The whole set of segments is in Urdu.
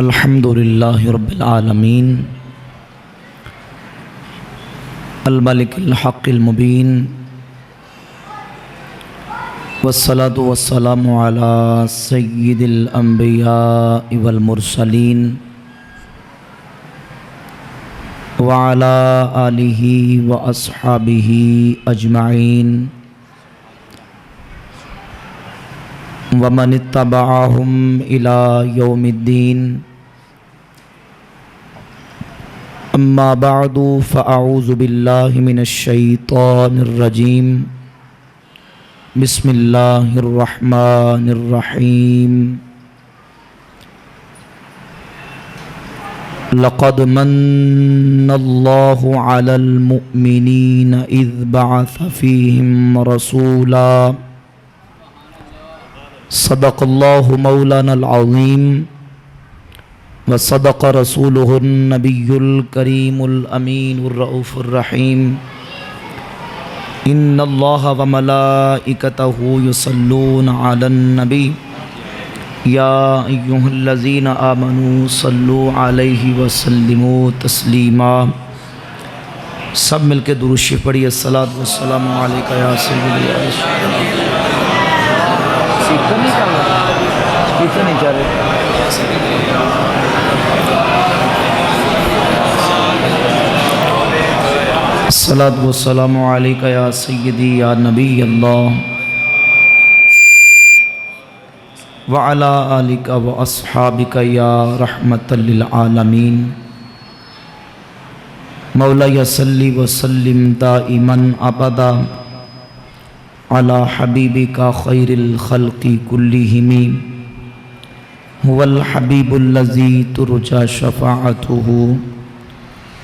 الحمدللہ رب العالمین الملک الحق المبین والصلاة والسلام علی سید الانبیاء والمرسلین وعلی آلہ واصحابہ اجمعین ومن اتبعهم الى یوم الدین اما بعد فاعوذ باللہ من الشیطان الرجیم بسم اللہ الرحمن الرحیم لقد من اللہ علی المؤمنین اذ بعث فیہم رسولا صدق اللہ مولانا العظیم وصدق رسولہ النبی الکریم الامین الرؤوف الرحیم ان اللہ وملائکتہ یصلون علی النبی یا ایہا الذین آمنوا صلوا علیہ وسلموا تسلیما۔ سب مل کے درود شریف پڑھیے۔ الصلاۃ والسلام علیکہ یا سیدی یا رسول اللہ۔ نہیں چاہ رہے الصلاۃ والسلام علیکہ یا سیدی یا نبی اللہ وعلی آلک واصحابک یا رحمت للعالمین۔ مولایا صلی وسلم دائما ابدا علی حبیبک خیر الخلق کلہم هو الحبیب الذی ترجى شفاعته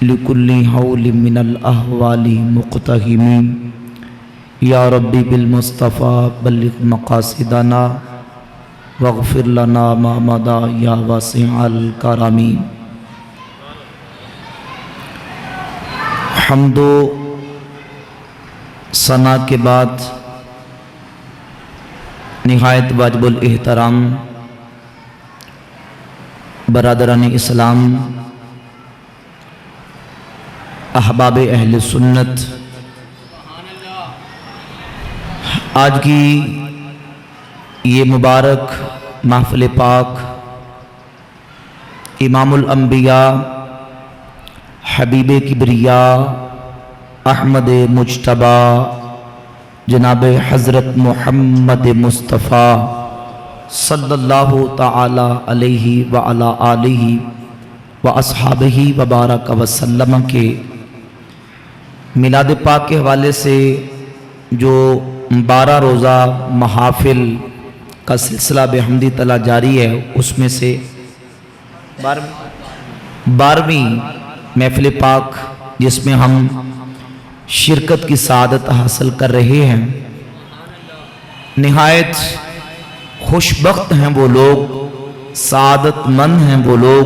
لكل حول من الاحوال مقتحم۔ یا ربی بالمصطفى بلغ مقاصدنا واغفر لنا ما مضى یا واسع الکرم۔ حمد و ثنا کے بعد نہایت واجب الاحترام برادران اسلام، احباب اہل سنت، آج کی یہ مبارک محفل پاک امام الانبیاء حبیب کبریاء احمد مجتبی جناب حضرت محمد مصطفیٰ صلی اللہ تعالی علیہ وعلی آلہ واصحابہ وبارک وسلم کے میلاد پاک کے حوالے سے جو 12 روزہ محافل کا سلسلہ بحمد تعالی جاری ہے، اس میں سے 12ویں محفل پاک جس میں ہم شرکت کی سعادت حاصل کر رہے ہیں۔ نہایت خوشبخت ہیں وہ لوگ، سعادت مند ہیں وہ لوگ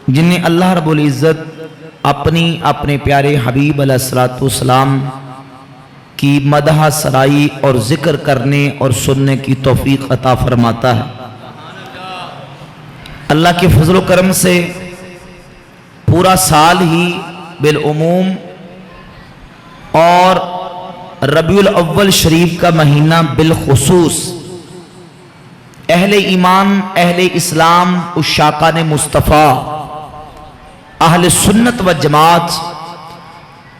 جنہیں اللہ رب العزت اپنے پیارے حبیب علیہ السلام کی مدح سرائی اور ذکر کرنے اور سننے کی توفیق عطا فرماتا ہے۔ اللہ کے فضل و کرم سے پورا سال ہی بالعموم اور ربیع الاول شریف کا مہینہ بالخصوص اہل ایمان، اہل اسلام، عشاقان مصطفیٰ، اہل سنت و جماعت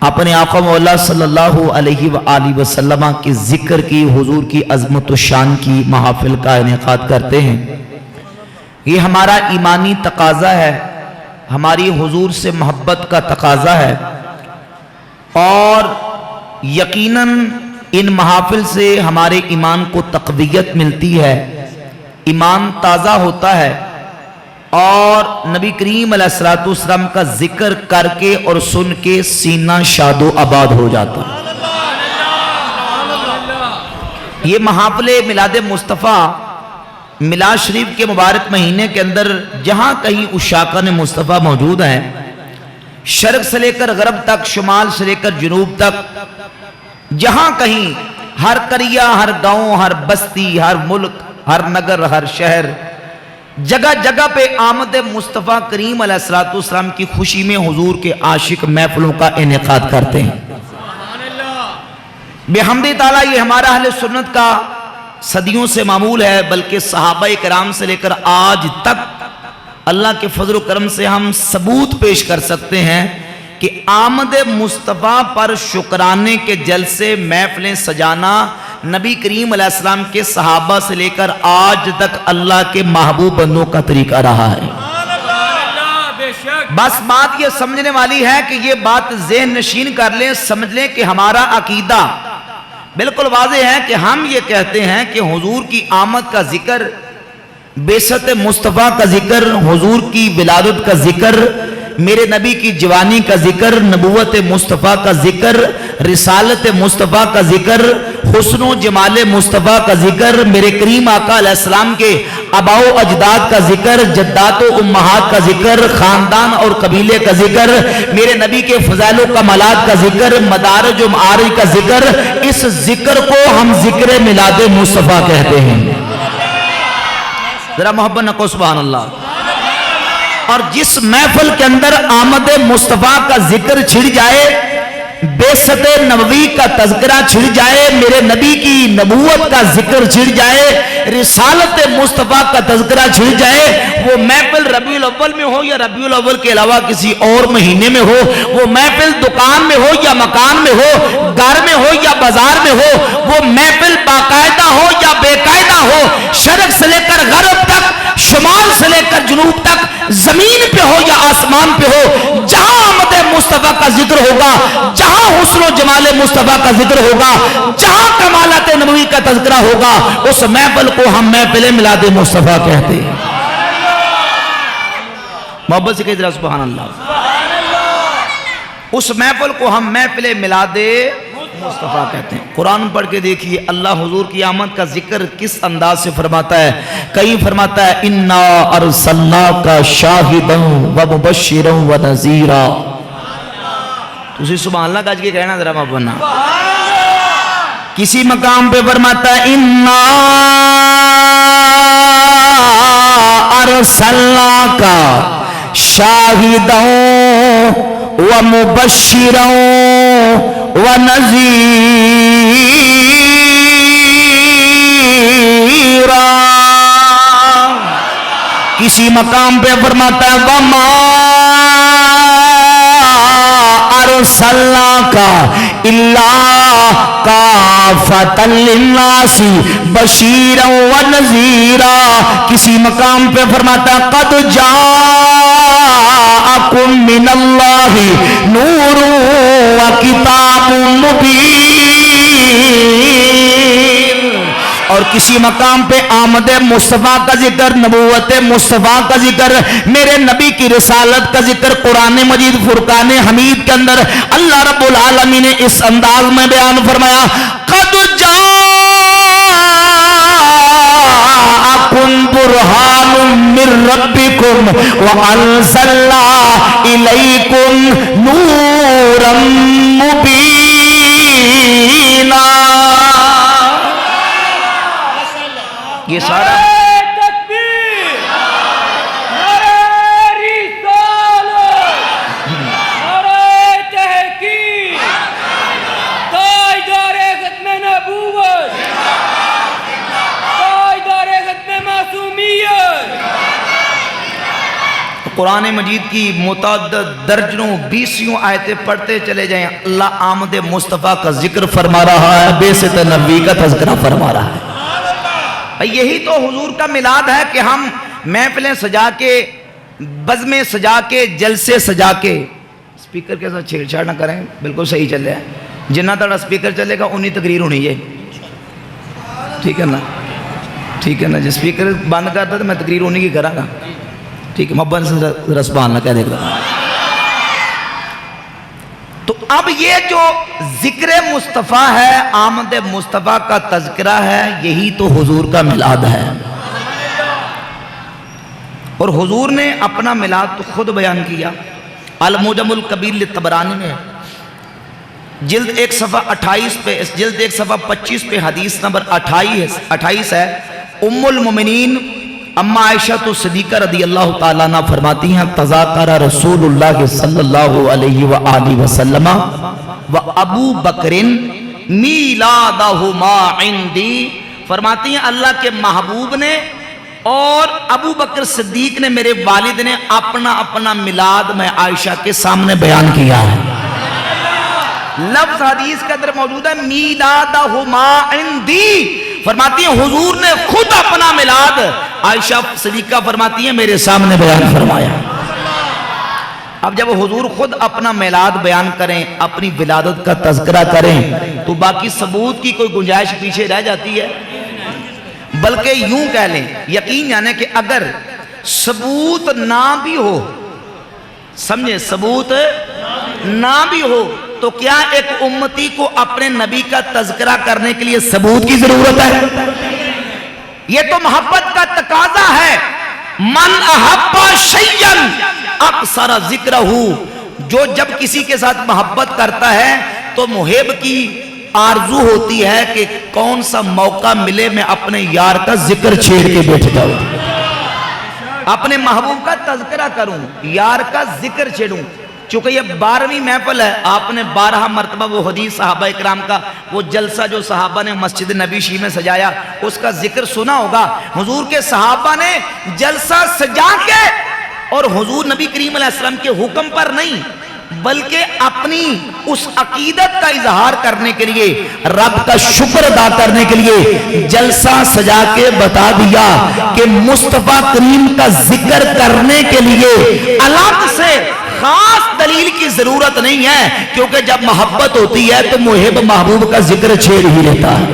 اپنے آقا مولا صلی اللہ علیہ وآلہ وسلم کے ذکر کی، حضور کی عظمت و شان کی محافل کا انعقاد کرتے ہیں۔ یہ ہمارا ایمانی تقاضا ہے، ہماری حضور سے محبت کا تقاضا ہے، اور یقیناً ان محافل سے ہمارے ایمان کو تقویت ملتی ہے، ایمان تازہ ہوتا ہے، اور نبی کریم علیہ السلام کا ذکر کر کے اور سن کے سینہ شاد و آباد ہو جاتا ہے۔ یہ محافل میلاد مصطفیٰ میلاد شریف کے مبارک مہینے کے اندر جہاں کہیں عشاقان مصطفیٰ موجود ہیں، شرق سے لے کر غرب تک، شمال سے لے کر جنوب تک، جہاں کہیں ہر قریہ، ہر گاؤں، ہر بستی، ہر ملک، ہر نگر، ہر شہر جگہ جگہ پہ آمد مصطفیٰ کریم علیہ السلام کی خوشی میں حضور کے عاشق محفلوں کا انعقاد کرتے ہیں۔ بحمد تعالیٰ یہ ہمارا اہل سنت کا صدیوں سے معمول ہے، بلکہ صحابہ کرام سے لے کر آج تک اللہ کے فضل و کرم سے ہم ثبوت پیش کر سکتے ہیں کہ آمد مصطفیٰ پر شکرانے کے جلسے محفلیں سجانا نبی کریم علیہ السلام کے صحابہ سے لے کر آج تک اللہ کے محبوب بندوں کا طریقہ رہا ہے۔ بس بات یہ سمجھنے والی ہے کہ یہ بات ذہن نشین کر لیں، سمجھ لیں کہ ہمارا عقیدہ بالکل واضح ہے کہ ہم یہ کہتے ہیں کہ حضور کی آمد کا ذکر، بعثت مصطفیٰ کا ذکر، حضور کی ولادت کا ذکر، میرے نبی کی جوانی کا ذکر، نبوت مصطفیٰ کا ذکر، رسالت مصطفیٰ کا ذکر، حسن و جمال مصطفیٰ کا ذکر، میرے کریم آقا علیہ السلام کے آباء و اجداد کا ذکر، جدات و امہات کا ذکر، خاندان اور قبیلے کا ذکر، میرے نبی کے فضائل و کمالات کا ذکر، مدارج و معارج کا ذکر، اس ذکر کو ہم ذکر میلاد مصطفیٰ کہتے ہیں۔ ذرا محبت نہ کو سبحان اللہ۔ اور جس محفل کے اندر آمد مصطفیٰ کا ذکر چھڑ جائے، بعثت نبوی کا تذکرہ چھڑ جائے، میرے نبی کی نبوت کا ذکر چھڑ جائے، رسالت مصطفیٰ کا تذکرہ چھڑ جائے، وہ محفل ربیع الاول میں ہو یا ربیع الاول کے علاوہ کسی اور مہینے میں ہو، وہ محفل دکان میں ہو یا مکان میں ہو، گھر میں ہو یا بازار میں ہو، وہ محفل باقاعدہ ہو یا بے قاعدہ ہو، شرق سے لے کر غرب تک، شمال سے لے کر جنوب تک، زمین پہ ہو یا آسمان پہ ہو، جہاں آمد مصطفیٰ کا ذکر ہوگا، جہاں حسن و جمال مصطفیٰ کا ذکر ہوگا، جہاں کمالات نبوی کا تذکرہ ہوگا، اس محفل کو ہم محفل میلاد مصطفیٰ کہتے ہیں۔ محبت سے کہتے ہیں سبحان اللہ۔ اس محفل کو ہم محفل میلاد مصطفیٰ کہتے ہیں۔ قرآن پڑھ کے دیکھیے اللہ حضور کی آمد کا ذکر کس انداز سے فرماتا ہے۔ کہیں فرماتا ہے اِنَّا أَرْسَلْنَاكَ شَاهِدًا وَمُبَشِّرًا وَنَذِيرًا۔ تُسی سبحان اللہ کہا جی کہنا ذرا مابنا۔ کسی مقام پہ فرماتا ہے اِنَّا أَرْسَلْنَاكَ شَاهِدًا وَمُبَشِّرًا وَنَذِيرًا۔ کسی مقام پہ فرماتا ہے وَمَا أَرْسَلْنَاكَ إِلَّا كَافَةً لِلنَّاسِ بَشِيرًا وَنَذِيرًا۔ کسی مقام پہ فرماتا ہے قَدْ جَاءَكُم مِّنَ اللَّهِ نُورٌ وَكِتَابٌ مُبِينٌ۔ اور کسی مقام پہ آمد مصطفیٰ کا ذکر، نبوت مصطفیٰ کا ذکر، میرے نبی کی رسالت کا ذکر قرآن مجید فرقان حمید کے اندر اللہ رب العالمین نے اس انداز میں بیان فرمایا قَدْ جَاءَكُم بُرْهَانٌ مِّن رَبِّكُمْ وَأَنزَلْنَا إِلَيْكُمْ نُورًا مُبِينًا۔ یہ سارا تکبیر، نعرہ رسالت، نعرہ تحقیق، تاجدار ختم نبوت، تاجدار ختم معصومیت۔ قرآن مجید کی متعدد درجنوں بیسیوں آیتیں پڑھتے چلے جائیں، اللہ آمد مصطفیٰ کا ذکر فرما رہا ہے، بعثت نبوی کا تذکرہ فرما رہا ہے۔ یہی تو حضور کا میلاد ہے کہ ہم محفلیں سجا کے، بزمیں سجا کے، جلسے سجا کے، سپیکر کے ساتھ چھیڑ چھاڑ نہ کریں، بالکل صحیح چل رہا ہے، جنہ تڑا سپیکر چلے گا انہی تقریر ہونی ہے، ٹھیک ہے نا، ٹھیک ہے نا، جس سپیکر بند کرتا تو میں تقریر ہونی کی کرا گا، ٹھیک ہے، محبت سے سبحان اللہ کہہ دے گا۔ تو اب یہ جو ذکر مصطفیٰ ہے، آمد مصطفیٰ کا تذکرہ ہے، یہی تو حضور کا میلاد ہے۔ اور حضور نے اپنا میلاد تو خود بیان کیا، المعجم الکبیر للطبرانی میں جلد 1 صفحہ 28 پہ، جلد 1 صفحہ 25 پہ حدیث نمبر 28 ہے، ام المومنین اما عائشہ تو صدیقہ رضی اللہ تعالیٰ عنہ فرماتی ہیں تذاکر رسول اللہ صلی اللہ علیہ وآلہ وسلم و ابو بکر میلادہما عندی، فرماتی ہیں اللہ کے محبوب نے اور ابو بکر صدیق نے، میرے والد نے اپنا اپنا میلاد میں عائشہ کے سامنے بیان کیا ہے۔ لفظ حدیث کے اندر موجود ہے میلادہما عندی، فرماتی ہیں حضور نے خود اپنا میلاد، عائشہ صدیقہ فرماتی ہیں میرے سامنے بیان فرمایا۔ اب جب حضور خود اپنا میلاد بیان کریں، اپنی ولادت کا تذکرہ کریں، تو باقی ثبوت کی کوئی گنجائش پیچھے رہ جاتی ہے؟ بلکہ یوں کہہ لیں، یقین جانے کہ اگر ثبوت نہ بھی ہو، سمجھے، ثبوت نہ بھی ہو تو کیا ایک امتی کو اپنے نبی کا تذکرہ کرنے کے لیے ثبوت کی ضرورت ہے؟ یہ تو محبت کا تقاضا ہے۔ من احب شیئا اکثر ذکرہ، جو جب کسی کے ساتھ محبت کرتا ہے تو محب کی آرزو ہوتی ہے کہ کون سا موقع ملے میں اپنے یار کا ذکر چھیڑ کے بیٹھ جاؤں، اپنے محبوب کا تذکرہ کروں، یار کا ذکر چھیڑوں۔ چونکہ یہ 12ویں محفل ہے، آپ نے 12 مرتبہ وہ حدیث صحابہ اکرام کا وہ جلسہ جو صحابہ نے مسجد نبی شی میں سجایا اس کا ذکر سنا ہوگا۔ حضور کے صحابہ نے جلسہ سجا کے، اور حضور نبی کریم علیہ السلام کے حکم پر نہیں بلکہ اپنی اس عقیدت کا اظہار کرنے کے لیے، رب کا شکر ادا کرنے کے لیے جلسہ سجا کے بتا دیا کہ مصطفیٰ کریم کا ذکر کرنے کے لیے الگ سے خاص دلیل کی ضرورت نہیں ہے، کیونکہ جب محبت ہوتی ہے تو محب محبوب کا ذکر چھیڑ ہی لیتا ہے۔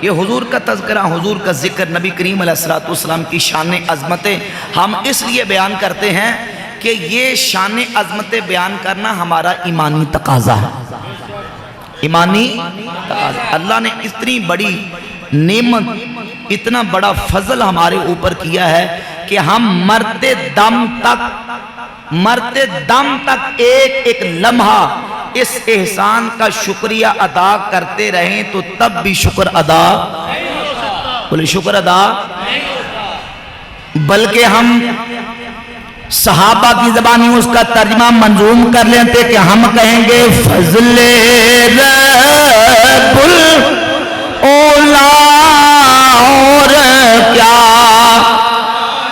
یہ حضور کا تذکرہ، حضور کا ذکر، نبی کریم علیہ السلام کی شان عظمتیں ہم اس لیے بیان کرتے ہیں کہ یہ شان عظمتیں بیان کرنا ہمارا ایمانی تقاضا ہے، ایمانی تقاضا۔ اللہ نے اتنی بڑی نعمت، اتنا بڑا فضل ہمارے اوپر کیا ہے کہ ہم مرتے دم تک ایک ایک لمحہ اس احسان کا شکریہ ادا کرتے رہیں تو تب بھی شکر ادا، بولے شکر ادا، بلکہ ہم صحابہ کی زبانی اس کا ترجمہ منظوم کر لیتے کہ ہم کہیں گے فضل رب الاولا اور کیا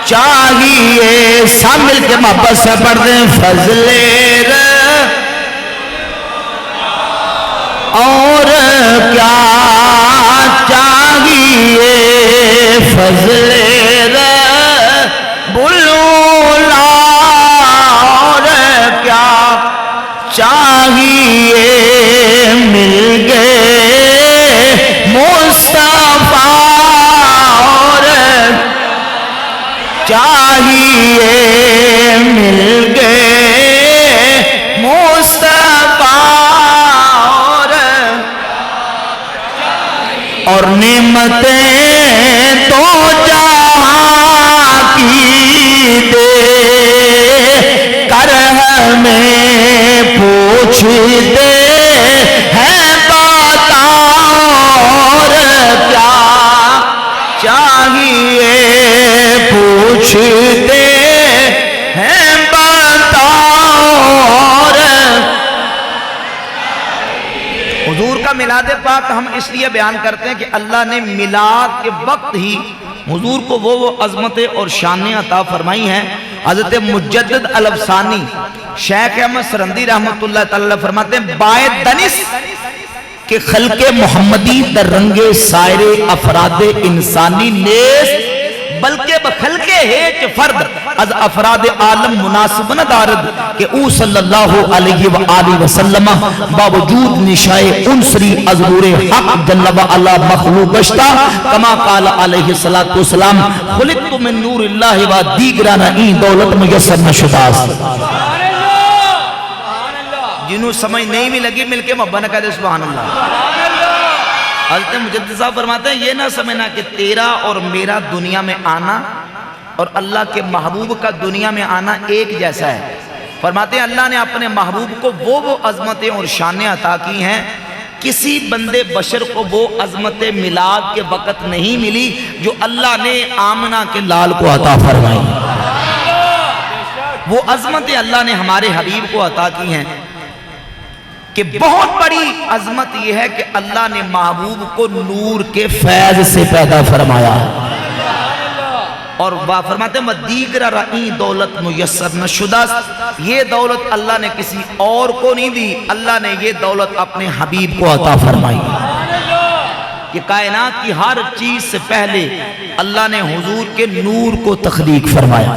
چاہیے، سب مل کے محبت سے پڑھ دیں فضل رب اور کیا چاہیے، فضل رب الاولا اور کیا چاہیے، مل گئے مصطفیٰ اور چاہیے، مل گئے مصطفیٰ اور نعمتیں تو جہاں کی دے کر ہمیں پوچھتے ہیں بتا اور کیا چاہیے، پوچھتے ہیں بتا اور حضور کا میلاد پاک ہم اس لیے بیان کرتے ہیں کہ اللہ نے میلاد کے وقت ہی حضور کو وہ عظمتیں اور شانیں عطا فرمائی ہیں۔ حضرت مجدد الافسانی شیخ احمد سرندی رحمت اللہ تعالی فرماتے ہیں بائے دنس کہ خلق محمدی در رنگ سائر افراد انسانی نیس بلکہ بخلق ہے فرد از افراد عالم مناسب نہ دارد کہ او صلی اللہ علیہ وآلہ وسلم باوجود نشائے انصری از نور حق جل وعلا مخلوق گشتا کما قال علیہ السلام خلقت من نور اللہ و دیگران این دولت میسر نشداس۔ جنہوں سمجھ نہیں بھی لگی مل کے محبت نہ کہتے سبحان اللہ۔ حضرت مجدد صاحب فرماتے ہیں یہ نہ سمجھنا کہ تیرا اور میرا دنیا میں آنا اور اللہ کے محبوب کا دنیا میں آنا ایک جیسا ہے۔ فرماتے ہیں اللہ نے اپنے محبوب کو وہ عظمتیں اور شانیں عطا کی ہیں کسی بندے بشر کو وہ عظمت میلاد کے وقت نہیں ملی جو اللہ نے آمنہ کے لال کو عطا فرمائی. وہ عظمت اللہ نے ہمارے حبیب کو عطا کی ہیں کہ بہت بڑی عظمت یہ ہے کہ اللہ نے محبوب کو نور کے فیض سے پیدا فرمایا اور فرماتے ہیں دیگر رئی دولت میسر نہ شدہ. یہ دولت اللہ نے کسی اور کو نہیں دی, اللہ نے یہ دولت اپنے حبیب کو عطا فرمائی. کہ کائنات کی ہر چیز سے پہلے اللہ نے حضور کے نور کو تخلیق فرمایا.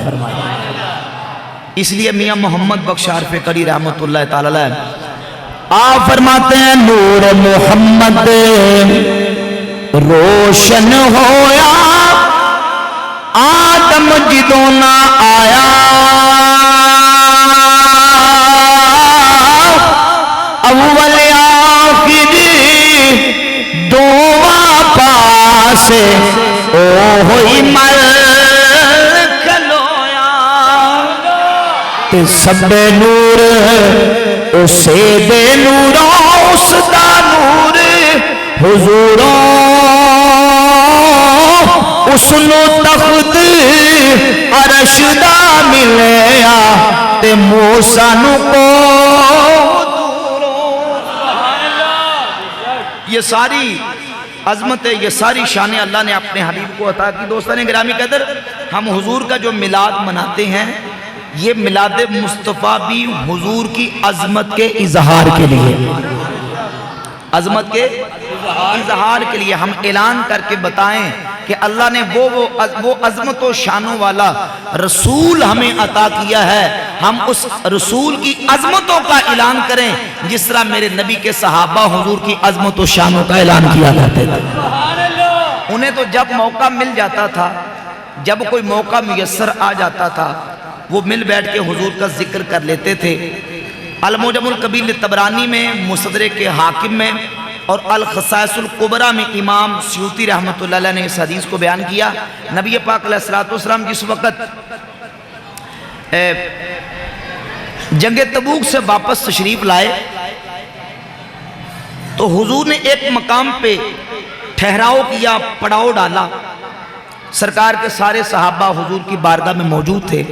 اس لیے میاں محمد بخش عارف قری رحمت اللہ تعالی علیہ آپ فرماتے ہیں نور محمد روشن ہویا آدم جدوں نہ آیا اول آخر دعا پاس او ہوئی مل کھلویا تے سب نور اسے دے نوروں اس دا نور حضوروں اس نو تخت عرش دا ملیا تے موسیٰ نو کو یہ ساری عظمت یہ ساری شان اللہ نے اپنے حبیب کو عطا کی. دوستان گرامی قدر, ہم حضور کا جو میلاد مناتے ہیں یہ میلاد مصطفیٰ بھی حضور کی عظمت کے اظہار کے لیے, عظمت کے اظہار کے لیے ہم اعلان کر کے بتائیں کہ اللہ نے وہ عظمت و شانوں والا رسول ہمیں عطا کیا ہے. ہم اس رسول کی عظمتوں کا اعلان کریں جس طرح میرے نبی کے صحابہ حضور کی عظمت و شانوں کا اعلان کیا کرتے تھے. انہیں تو جب موقع مل جاتا تھا, جب کوئی موقع میسر آ جاتا تھا, وہ مل بیٹھ کے حضور کا ذکر کر لیتے تھے. المعجم الکبیر طبرانی میں, مستدرک حاکم میں اور الخصائص الکبریٰ میں امام سیوطی رحمت اللہ علیہ نے اس حدیث کو بیان کیا. نبی پاک علیہ السلام جس وقت جنگ تبوک سے واپس تشریف لائے تو حضور نے ایک مقام پہ ٹھہراؤ کیا, پڑاؤ ڈالا. سرکار کے سارے صحابہ حضور کی بارگاہ میں موجود تھے.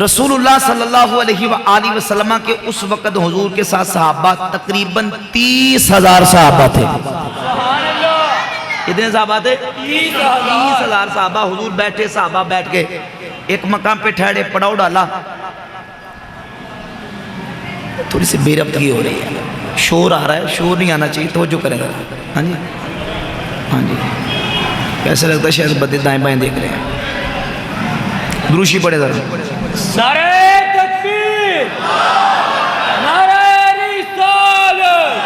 رسول اللہ صلی اللہ علیہ وآلہ وسلم کے اس وقت حضور کے ساتھ صحابہ تقریباً 30,000 صحابہ تھے. کتنے صحابہ تھے؟ 30,000 صحابہ. حضور بیٹھے, صحابہ بیٹھ کے ایک مقام پہ ٹھہرے, پڑاؤ ڈالا. تھوڑی سی بے ربطگی ہو رہی ہے, شور آ رہا ہے, شور نہیں آنا چاہیے, توجہ کریں گا. ہاں جی, ہاں جی, کیسے لگتا ہے شاید بدے دائیں بائیں دیکھ رہے ہیں. دروشی پڑھے ذرا. نعرہ تکبیر, نعرہ رسالت,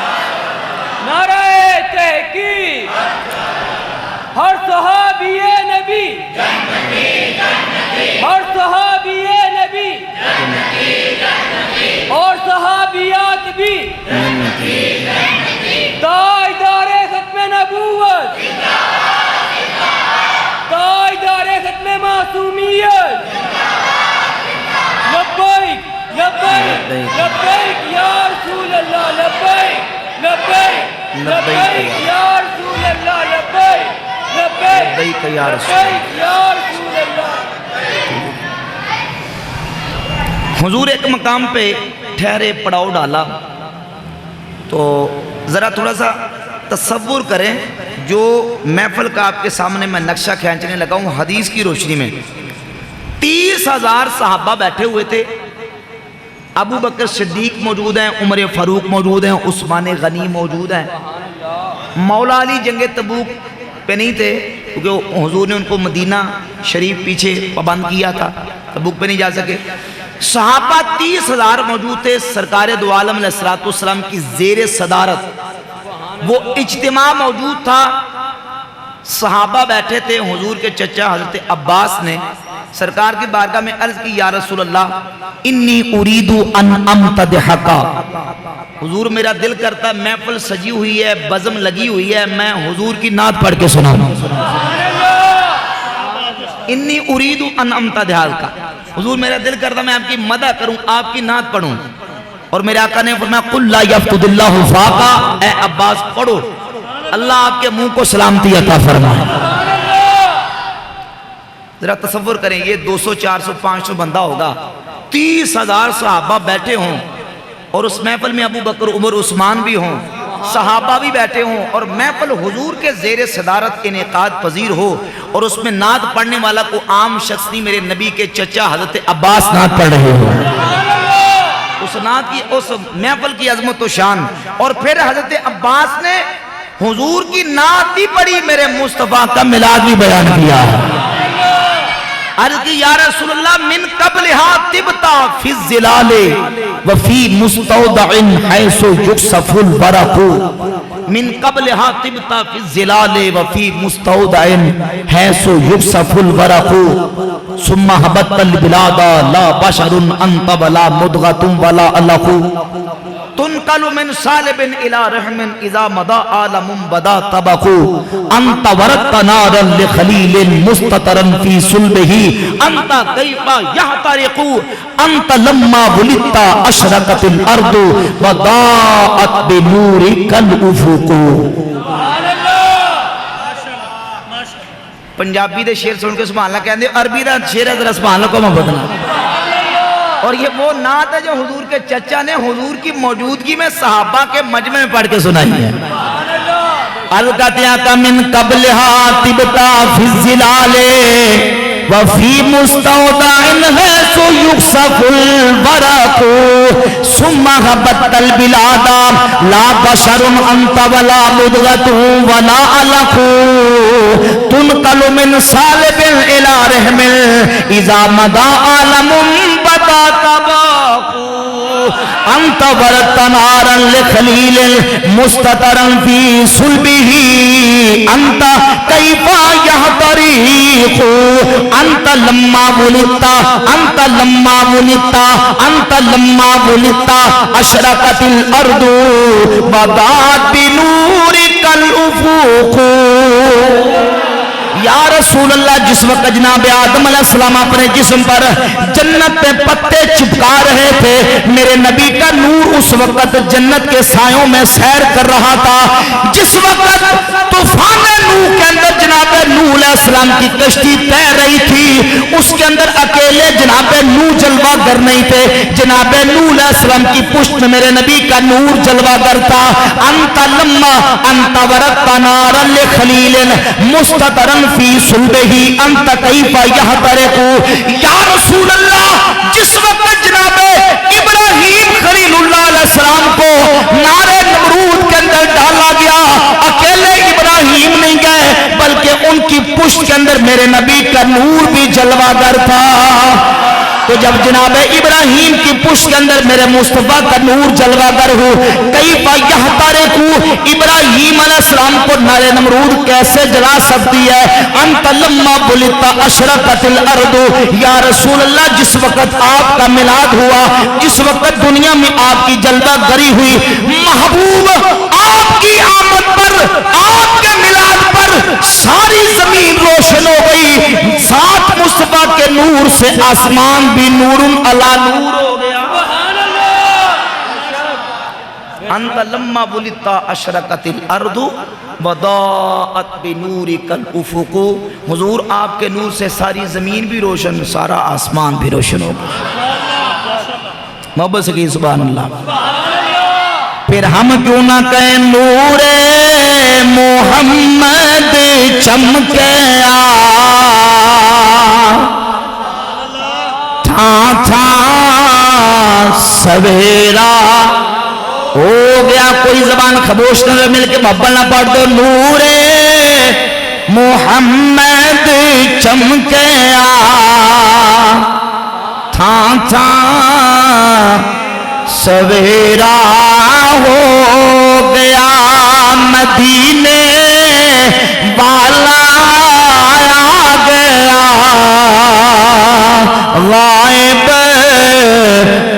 نعرہ تحقیق. ہر صحابی نبی, ہر صحابی نبی اور صحابیات بھی تاجدار ختم نبوت, تاجدار ختم معصومیت. لبیک لبیک لبیک یا رسول اللہ, لبیک لبیک لبیک یا رسول اللہ, لبیک لبیک یا رسول اللہ. حضور ایک مقام پہ ٹھہرے, پڑاؤ ڈالا. تو ذرا تھوڑا سا تصور کریں جو محفل کا آپ کے سامنے میں نقشہ کھینچنے لگا ہوں حدیث کی روشنی میں. 30,000 صحابہ بیٹھے ہوئے تھے. ابو بکر صدیق موجود ہیں, عمر فاروق موجود ہیں, عثمان غنی موجود ہیں. مولا علی جنگ تبوک پہ نہیں تھے کیونکہ حضور نے ان کو مدینہ شریف پیچھے پابند کیا تھا, تبوک پہ نہیں جا سکے. صحابہ 30,000 موجود تھے. سرکار دو عالم علیہ السلام کی زیر صدارت وہ اجتماع موجود تھا. صحابہ بیٹھے تھے. حضور کے چچا حضرت عباس نے سرکار کی بارگاہ میں عرض کی, یا رسول اللہ انی اريد ان امتدحک. حضور میرا دل کرتا ہے, محفل سجی ہوئی ہے, بزم لگی ہوئی ہے, میں حضور کی نعت پڑھ کے سناؤں. انی اريد ان امتدحک. حضور میرا دل کرتا ہے میں آپ کی مدح کروں, آپ کی نعت پڑھوں. اور میرے آقا نے فرمایا قل لا یفتد اللہ فاقا، اے عباس پڑھو اللہ آپ کے منہ کو سلامتی عطا فرمائے۔ ذرا تصور کریں یہ 200 400 500 بندہ ہوگا، 30,000 صحابہ بیٹھے ہوں اور اس محفل میں ابو بکر عمر عثمان بھی ہوں، صحابہ بھی بیٹھے ہوں اور محفل حضور کے زیر صدارت انعقاد پذیر ہو اور اس میں نعت پڑھنے والا کو عام شخص نہیں، میرے نبی کے چچا حضرت عباس نعت پڑھ رہے ہو، اس نعت کی اس محفل کی عظمت و شان، اور پھر حضرت عباس نے حضور کی نعت بھی پڑھی، میرے مصطفیٰ کا میلاد بھی بیان کیا ہے۔ عرض کی یا رسول اللہ من قبلہا طبتا فی الظلال وفی مستودع حیث یکسف الورق، من قبلہا طبتا فی الظلال وفی مستودع حیث یکسف الورق، ثم حبت البلاد لا بشر انت ولا مدغت ولا علق، تنقل من صالب الى رحم اذا مضى عالم بدا طبق، انت وردت نارا لخلیل مستترا فی صلبہ، انت کیف یحترق، انت لما ولدت اشرقت الارض وضاءت بنورک الافق۔ پنجابی دے شعر سن کے سبحان اللہ کہندے، عربی دا شعر ہے ذرا سبحان اللہ کو میں بدنا، اور یہ وہ نعت ہے جو حضور کے چچا نے حضور کی موجودگی میں صحابہ کے مجمع میں پڑھ کے سنائی ہے۔ القطیہ کا من قبلہا طبتا فی الظلال وفی مستودع حیث یکسف الورق، ثم حبت البلاد لا بشر انت ولا مدغت ولا علق، تنقل من صالب الى رحم اذا مضى عالم بدا طبق، انت وردت نارا لخلیل مستترا فی صلبہ، انت کیف یحترق، انت لما ولدت اشرقت الارض وضاءت بنورک الافق۔ یا رسول اللہ جس وقت جناب آدم علیہ السلام اپنے جسم پر جنت پہ پتے چپکا رہے تھے، میرے نبی کا نور اس وقت جنت کے سایوں میں سیر کر رہا تھا۔ جس وقت طوفان نوح کے اندر جناب نوح علیہ السلام کی کشتی تیر رہی تھی، اس کے اندر اکیلے جناب نوح جلوہ گر نہیں تھے، جناب نوح علیہ السلام کی پشت میں میرے نبی کا نور جلوہ گر تھا۔ انت وردت نارا لخلیل مستترا فی صلبہ، انت کیف یحترق۔ یا رسول اللہ جس وقت جناب ابراہیم خلیل اللہ علیہ السلام کو نارے نمرود کے اندر ڈالا گیا، اکیلے ابراہیم نہیں گئے بلکہ ان کی پشت کے اندر میرے نبی کا نور بھی جلوہ گر تھا۔ تو جب جناب ابراہیم کی پشت کے اندر میرے مصطفیٰ کا نور جلوہ گر ہو، کیف یحترق، ابراہیم علیہ السلام کو نار نمرود کیسے جلا سکتی ہے؟ انت لما ولدت اشرقت الارض، یا رسول اللہ جس وقت آپ کا میلاد ہوا، جس وقت دنیا میں آپ کی جلوہ گری ہوئی، محبوب آپ کی آمد پر، آپ کے میلاد پر ساری زمین روشن ہو گئی، ساتھ مصطفیٰ کے نور سے آسمان بھی نور علی نور ہو گیا۔ انت لما ولدت اشرقت الارض وضاءت بنورک الافق، حضور آپ کے نور سے ساری زمین بھی روشن، سارا آسمان بھی روشن ہو گیا۔ محبت سے کہیے سبحان اللہ۔ پھر ہم کیوں نہ کہیں نور محمد چمکیا، تھا سویرا ہو گیا۔ کوئی زبان خاموش نہ مل کے محبت نہ پڑھ دو، نور محمد چمکیا، تھا سویرا ہو گیا، مدینے والا آ گیا، غائب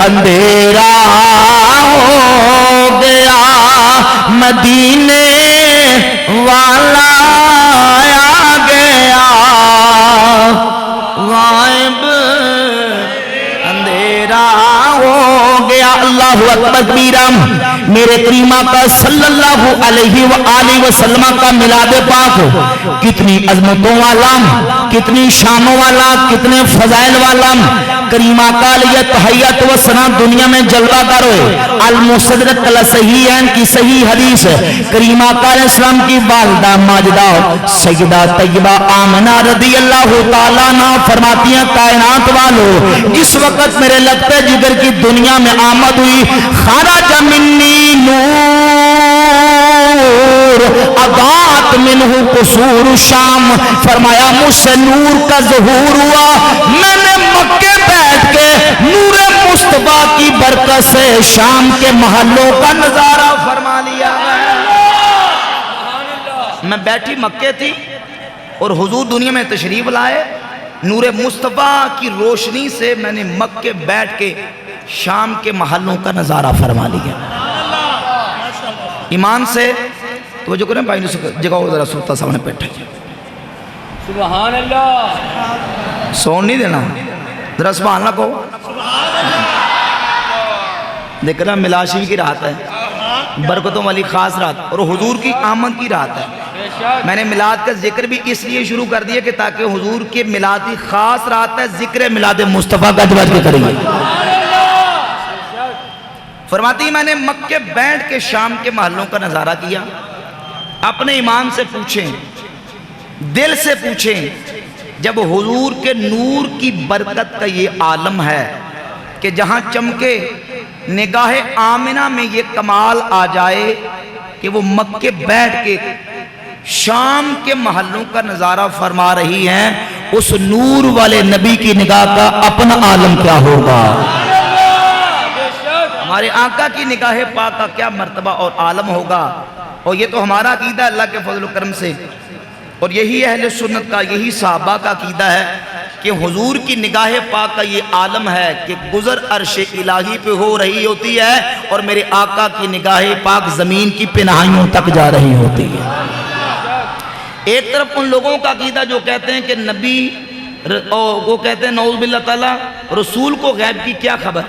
اندھیرا ہو گیا، مدینے والا آ گیا، غائب اندھیرا ہو گیا۔ اللہ اکبر۔ اکبر کبیرہ۔ میرے کریم آقا صلی اللہ علیہ وآلہ وسلم کا میلاد پاک کتنی عظمتوں والا، کتنی شانوں والا، کتنے فضائل والا۔ کریم آقا علیہ تحیت و ثنا دنیا میں جلوہ گر ہوئے۔ المستدرک صحیحین کی صحیح حدیث، کریم آقا علیہ السلام کی والدہ ماجدہ سیدہ طیبہ آمنہ رضی اللہ تعالیٰ عنہ فرماتی ہیں کائنات والو، جس وقت میرے لگتے جگر کی دنیا میں آمد ہوئی، خرج منی نور اضاءت منہ قصور شام، فرمایا مجھ سے نور کا ظہور ہوا، میں نے مکے بیٹھ کے نور مصطفیٰ کی برکت سے شام کے محلوں کا نظارہ فرما لیا۔ میں بیٹھی مکے تھی اور حضور دنیا میں تشریف لائے، نور مصطفیٰ کی روشنی سے میں نے مکے بیٹھ کے شام کے محلوں کا نظارہ فرما لیا۔ ایمان سے توجہ کریں بھائی، جگہ ذرا سلطہ سامنے بیٹھے، سبحان اللہ، سون نہیں دینا، ذرا سبحان اللہ کہو۔ دیکھنا ملاشی کی رات ہے، برکتوں والی خاص رات، اور حضور کی آمد کی رات ہے۔ میں نے میلاد کا ذکر بھی اس لیے شروع کر دیا کہ تاکہ حضور کے میلاد کی خاص رات ہے، ذکر میلاد مصطفیٰ کا جواب کے کریں گے۔ فرماتی میں نے مکے بیٹھ کے شام کے محلوں کا نظارہ کیا، اپنے امام سے پوچھیں، دل سے پوچھیں، جب حضور کے نور کی برکت کا یہ عالم ہے کہ جہاں چمکے نگاہ آمنہ میں یہ کمال آ جائے کہ وہ مکے بیٹھ کے شام کے محلوں کا نظارہ فرما رہی ہیں، اس نور والے نبی کی نگاہ کا اپنا عالم کیا ہوگا؟ ہمارے آقا کی نگاہ پاک کا کیا مرتبہ اور عالم ہوگا؟ اور یہ تو ہمارا عقیدہ اللہ کے فضل و کرم سے، اور یہی اہل سنت کا، یہی صحابہ کا عقیدہ ہے کہ حضور کی نگاہ پاک کا یہ عالم ہے کہ گزر عرش الہی پہ ہو رہی ہوتی ہے اور میرے آقا کی نگاہ پاک زمین کی پناہیوں تک جا رہی ہوتی ہے۔ ایک طرف ان لوگوں کا عقیدہ جو کہتے ہیں کہ نبی، وہ کہتے ہیں نعوذ باللہ تعالیٰ رسول کو غیب کی کیا خبر۔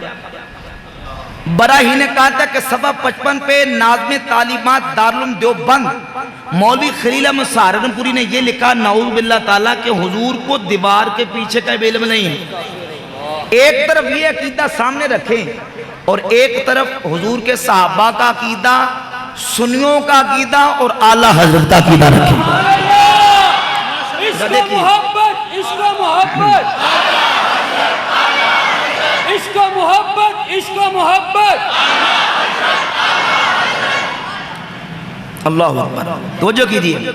براہی نے کہا تھا کہ 755 پہ ناظم تعلیمات دارالعلوم دیوبند مولوی خلیل احمد سہارنپوری نے یہ لکھا نعوذ باللہ تعالیٰ کہ حضور کو دیوار کے پیچھے کا علم نہیں ہے۔ ایک طرف یہ عقیدہ سامنے رکھیں اور ایک طرف حضور کے صحابہ کا عقیدہ، سنیوں کا عقیدہ اور اعلیٰ حضرت کا عقیدہ رکھیں۔ عشق محبت، عشق محبت، عشق محبت، عشق محبت۔ اللہ اکبر، توجہ کیجئے۔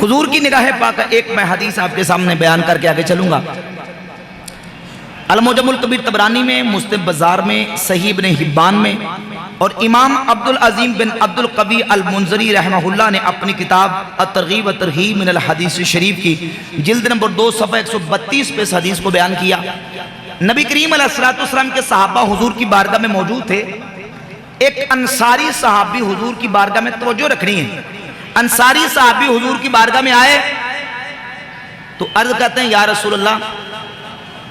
حضور کی نگاہ پاک ایک میں حدیث آپ کے سامنے بیان کر کے آگے چلوں گا۔ المعجم الکبیر طبرانی میں، مسلم بازار میں، صحیح ابن حبان میں، اور امام عبدالعظیم بن عبدالقوی المنذری رحمہ اللہ نے اپنی کتاب الترغیب و ترہیب من الحدیث شریف کی جلد نمبر 2 صفحہ 132 پہ اس حدیث کو بیان کیا۔ نبی کریم علیہ السلام کے صحابہ حضور کی بارگاہ میں موجود تھے۔ ایک انصاری صحابی حضور کی بارگاہ میں، توجہ رکھنی ہے، انصاری صحابی حضور کی بارگاہ میں آئے تو عرض کرتے ہیں یا رسول اللہ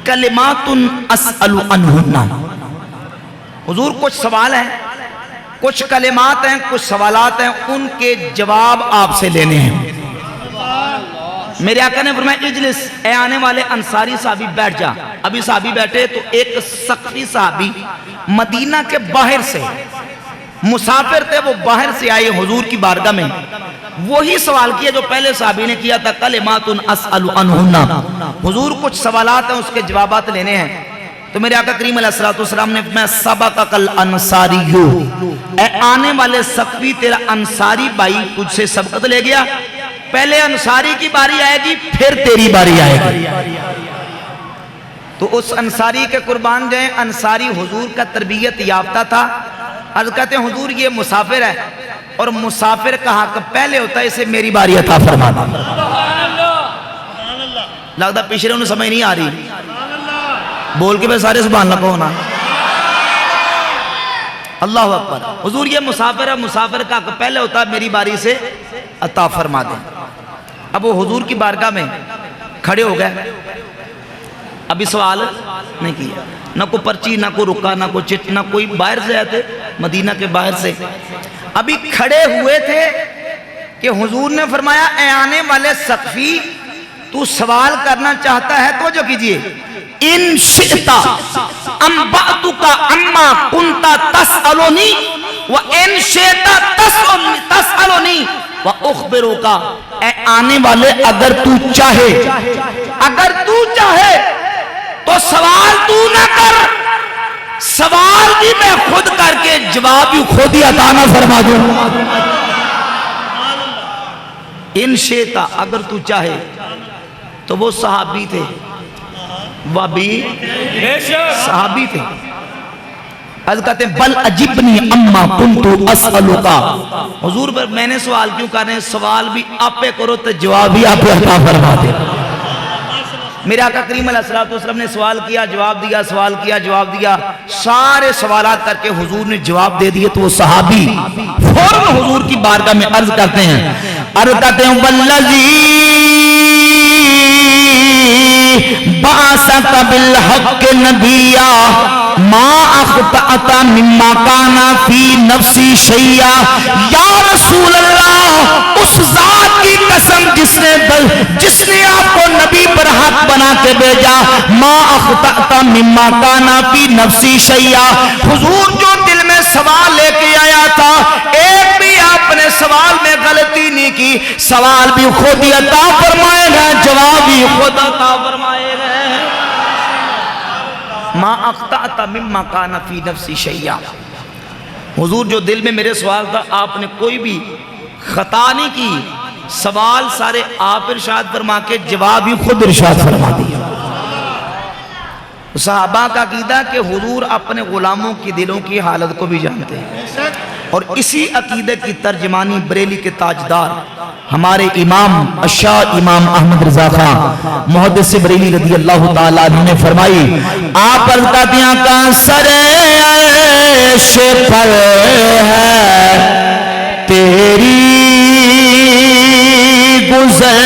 کلمات اسأل عنہن، حضور کچھ سوال ہیں، کچھ کلمات ہیں، کچھ سوالات ہیں، ان کے جواب آپ سے لینے ہیں۔ میرے آقا نے فرمایا اجلس، اے آنے والے انصاری صحابی بیٹھ جا۔ ابھی صحابی بیٹھے تو ایک سقفی صحابی مدینہ کے باہر سے، مسافر تھے، وہ باہر سے آئے حضور کی بارگاہ میں، وہی سوال کیا جو پہلے صحابی نے کیا تھا کلمات اسأل عنہن، حضور کچھ سوالات ہیں اس کے جوابات لینے ہیں۔ تو میرے آقا کریم علیہ السلام نے فرمایا سبقک الانصاریو، اے آنے والے سقفی تیرا انصاری بھائی تجھ سے سبقت لے گیا، پہلے انصاری کی باری آئے گی پھر تیری باری آئے گی۔ تو اس انصاری کے قربان جائیں، انصاری حضور کا تربیت یافتہ تھا۔ عرض کہتے ہیں حضور یہ مسافر ہے اور مسافر کا حق پہلے ہوتا ہے، اسے میری باری عطا فرما دو۔ لگتا پچھلے انہیں سمجھ نہیں آ رہی، بول کے بے سارے سبحان اللہ کہو نا۔ اللہ اکبر، حضور یہ مسافر ہے، مسافر کا حق پہلے ہوتا ہے، میری باری سے عطا فرما دیں۔ اب وہ حضور کی بارگاہ میں کھڑے ہو گئے، ابھی سوال نہیں کیا، نہ کوئی پرچی، نہ کوئی رکا، نہ کوئی چٹ، نہ کوئی باہر سے آئے تھے، مدینہ کے باہر سے ابھی کھڑے ہوئے تھے کہ حضور نے فرمایا اے آنے والے سقفی، تو سوال کرنا چاہتا ہے تو جو کیجئے، ان شئتا انبأتک اما کنت تسألونی وان شئتا تسألونی واخبرک، اے آنے والے اگر تو چاہے تو سوال تو نہ کر، سوال بھی میں خود کر کے جواب بھی خود ہی عطا نہ فرما دوں۔ ان شئتا، اگر تو چاہے، تو وہ صحابی تھے، وہ بھی صحابی تھے۔ حضرت کہتے ہیں بل عجبنی اما کنتو اسألوکا، حضور پر میں نے سوال کیوں کر رہے ہیں، سوال بھی آپ پہ کرو تو جواب بھی آپ پہ عطا فرما دے۔ میرے آقا کریم علیہ السلام نے سوال کیا، جواب دیا، سوال کیا، جواب دیا، سارے سوالات کر کے حضور نے جواب دے دیے، تو وہ صحابی فوراً حضور کی بارگاہ میں عرض کرتے ہیں والذی بعثک بالحق نبیا ما اخطأت مما کانا فی نفسی شیئا، یا رسول اللہ اس ذات کی قسم جس نے آپ کو نبی پر حق بنا کے بھیجا، ما اخطأت مما کانا فی نفسی شیئا، حضور جو دل میں سوال لے کے آیا تھا ایک بھی آپ نے سوال میں غلطی نہیں کی، سوال بھی خود ہی عطا فرمائے گا، جواب بھی خود عطا فرمائے گا۔ ما اخطأت مما کان فی نفسی شیئا، حضور جو دل میں میرے سوال تھا آپ نے کوئی بھی خطا نہیں کی، سوال سارے آپ ارشاد فرما کے جواب بھی خود ارشاد فرما دیا۔ صحابہ کا عقیدہ کہ حضور اپنے غلاموں کی دلوں کی حالت کو بھی جانتے ہیں، اور اسی عقیدے کی ترجمانی بریلی کے تاجدار ہمارے امام الشاہ امام احمد رضا خان محدث بریلی رضی اللہ تعالیٰ عنہ نے فرمائی، آپ القدیاں کا سر عرش پر ہے تیری گزر،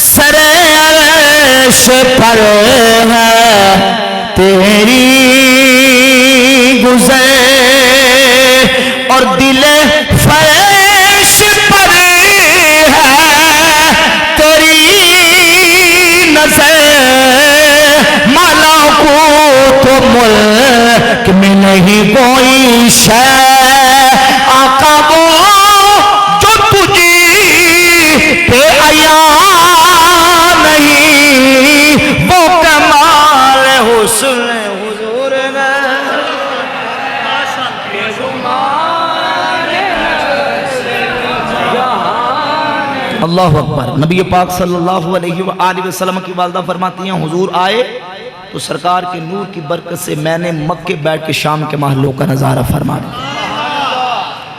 سر عرش پر ہے تیری گزر، اور دل فرش پر ہے تیری نظر، ملکوت ملک میں نہیں کوئی شے، آقا وہ جو تجھی پہ عیاں نہیں، وہ کمال حسن حضور نے اللہ اکبر۔ نبی پاک صلی اللہ علیہ وآلہ وسلم کی والدہ فرماتی ہیں حضور آئے تو سرکار کے نور کی برکت سے میں نے مکے بیٹھ کے شام کے محلوں کا نظارہ فرما دیا،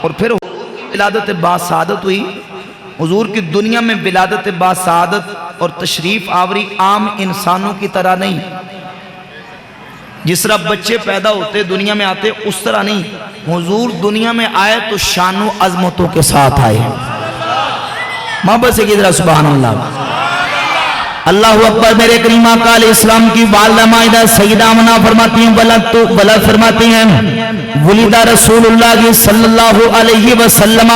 اور پھر ولادت باسعادت ہوئی۔ حضور کی دنیا میں ولادت باسعادت اور تشریف آوری عام انسانوں کی طرح نہیں، جس طرح بچے پیدا ہوتے دنیا میں آتے اس طرح نہیں، حضور دنیا میں آئے تو شان و عظمتوں کے ساتھ آئے۔ محبت سے کہہ سبحان اللہ، اللہ اکبر۔ میرے کریم آقا علیہ السلام کی والدہ مائدہ سیدہ آمنہ فرماتی ہیں بلد فرماتی ہیں ولد رسول اللہ صلی اللہ علیہ وسلم،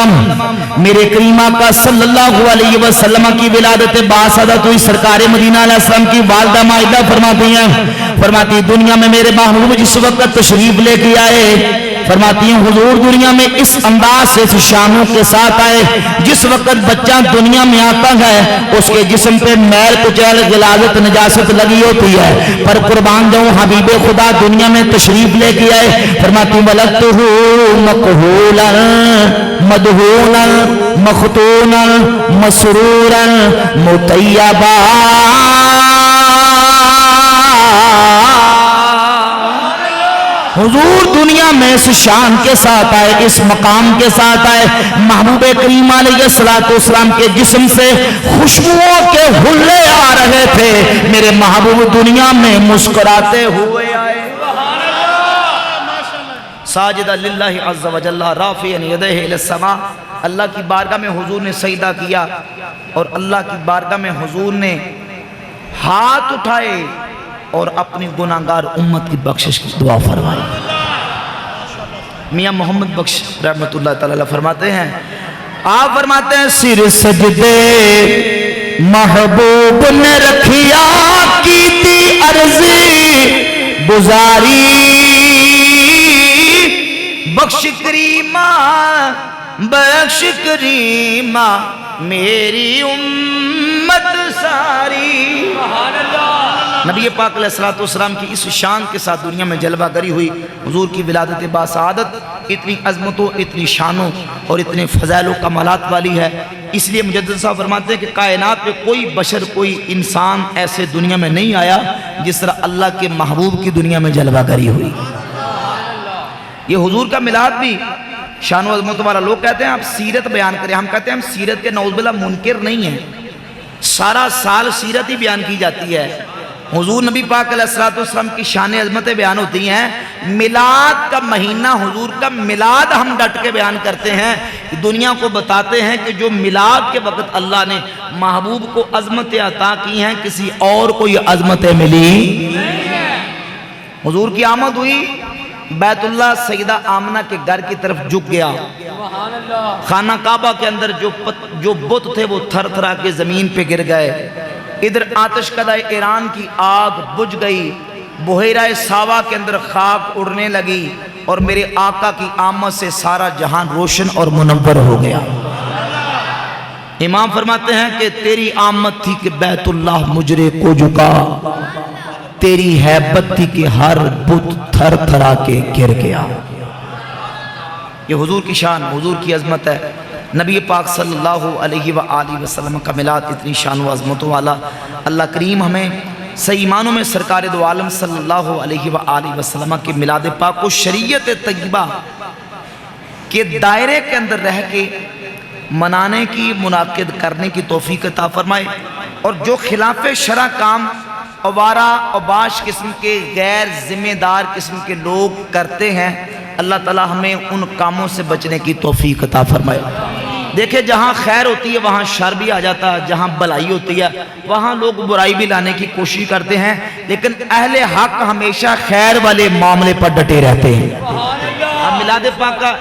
میرے کریم آقا صلی اللہ علیہ وسلم کی ولادت باسعادت ہوئی۔ سرکار مدینہ علیہ السلام کی والدہ مائدہ فرماتی ہیں دنیا میں میرے محبوب جس وقت تشریف لے کے آئے، فرماتی ہیں حضور دنیا میں اس انداز سے شانوں کے ساتھ آئے، جس وقت بچہ دنیا میں آتا ہے اس کے جسم پہ میل کچیل غلاظت نجاست لگی ہوتی ہے، پر قربان جاؤں حبیب خدا دنیا میں تشریف لے کے آئے، فرماتی ہیں ولدتہ مقہولا مدہونا مختونا مسرورا مطیبا، حضور دنیا میں اس شان کے ساتھ آئے، اس مقام کے ساتھ آئے، محبوب کریم علیہ السلام کے جسم سے خوشبوؤں کے حلے آ رہے تھے، میرے محبوب دنیا میں مسکراتے ہوئے آئے، ساجدہ للہ عز و جل رافعا یدیہ الی السماء، اللہ کی بارگاہ میں حضور نے سجدہ کیا، اور اللہ کی بارگاہ میں حضور نے ہاتھ اٹھائے اور اپنی گناہگار امت کی بخشش کی دعا فرمائی۔ میاں محمد بخش رحمت اللہ تعالی فرماتے ہیں، آپ فرماتے ہیں سر سجدے محبوب نے رکھیا کی تھی عرضی گزاری، بخش کریمہ بخش کریمہ میری امت ساری۔ سبحان اللہ۔ نبی پاک علیہ السلام کی اس شان کے ساتھ دنیا میں جلوہ گری ہوئی۔ حضور کی ولادت باسعادت اتنی عظمتوں، اتنی شانوں اور اتنے فضائل و کمالات والی ہے، اس لیے مجدد صاحب فرماتے ہیں کہ کائنات میں کوئی بشر، کوئی انسان ایسے دنیا میں نہیں آیا جس طرح اللہ کے محبوب کی دنیا میں جلوہ گری ہوئی۔ یہ حضور کا میلاد بھی شان و عظمت والا۔ لوگ کہتے ہیں آپ سیرت بیان کریں، ہم کہتے ہیں ہم سیرت کے نعوذ باللہ منکر نہیں ہیں، سارا سال سیرت ہی بیان کی جاتی ہے۔ حضور نبی پاک علیہ السلام کی شان عظمتیں بیان ہوتی ہیں۔ میلاد کا مہینہ، حضور کا میلاد ہم ڈٹ کے بیان کرتے ہیں، دنیا کو بتاتے ہیں کہ جو میلاد کے وقت اللہ نے محبوب کو عظمتیں عطا کی ہیں، کسی اور کو یہ عظمتیں ملی۔ حضور کی آمد ہوئی، بیت اللہ سیدہ آمنہ کے گھر کی طرف جھک گیا، سبحان اللہ۔ خانہ کعبہ کے اندر جو بت تھے وہ تھر تھرا کے زمین پہ گر گئے، ادھر آتش کدہ ایران کی آگ بجھ گئی، بحیرہ ساوا کے اندر خاک اڑنے لگی، اور میرے آقا کی آمد سے سارا جہان روشن اور منور ہو گیا۔ امام فرماتے ہیں کہ تیری آمد تھی کہ بیت اللہ مجرے کو جھکا، تیری ہیبت تھی کہ ہر بت تھر تھرا کے گر گیا۔ یہ حضور کی شان، حضور کی عظمت ہے۔ نبی پاک صلی اللہ علیہ وآلہ وسلم کا میلاد اتنی شان و عظمت والا۔ اللہ کریم ہمیں صحیح معنوں میں سرکار دو عالم صلی اللہ علیہ وآلہ وسلم کے میلاد پاک کو شریعت طیبہ کے دائرے کے اندر رہ کے منانے کی، منعقد کرنے کی توفیق عطا فرمائے، اور جو خلاف شرع کام اوارہ اوباش قسم کے غیر ذمہ دار قسم کے لوگ کرتے ہیں، اللہ تعالی ہمیں ان کاموں سے بچنے کی توفیق عطا فرمائے۔ دیکھیں جہاں خیر ہوتی ہے وہاں شر بھی آ جاتا ہے، جہاں بلائی ہوتی ہے وہاں لوگ برائی بھی لانے کی کوشش کرتے ہیں، لیکن اہل حق ہمیشہ خیر والے معاملے پر ڈٹے رہتے ہیں۔ اب میلاد پاک کا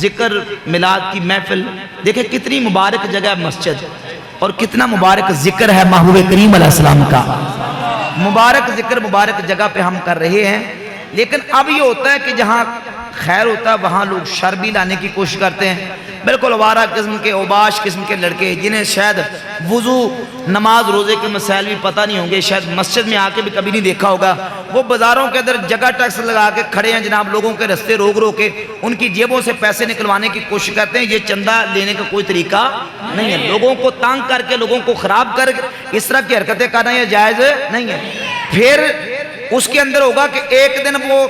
ذکر، میلاد کی محفل، دیکھیں کتنی مبارک جگہ ہے مسجد، اور کتنا مبارک ذکر ہے محبوب کریم علیہ السلام کا۔ مبارک ذکر مبارک جگہ پہ ہم کر رہے ہیں، لیکن اب یہ ہوتا ہے کہ جہاں خیر ہوتا ہے وہاں لوگ شر بھی لانے کی کوشش کرتے ہیں۔ بالکل آوارہ قسم کے، اوباش قسم کے لڑکے جنہیں شاید وضو، نماز، روزے کے مسائل بھی پتہ نہیں ہوں گے، شاید مسجد میں آ کے بھی کبھی نہیں دیکھا ہوگا، وہ بازاروں کے اندر جگہ ٹیکس لگا کے کھڑے ہیں جناب، لوگوں کے رستے روک روک کے ان کی جیبوں سے پیسے نکلوانے کی کوشش کرتے ہیں۔ یہ چندہ لینے کا کوئی طریقہ نہیں ہے، لوگوں کو تنگ کر کے، لوگوں کو خراب کر کے اس طرح کی حرکتیں کرنا یہ جائز نہیں ہے۔ پھر اس کے اندر ہوگا کہ ایک دن وہ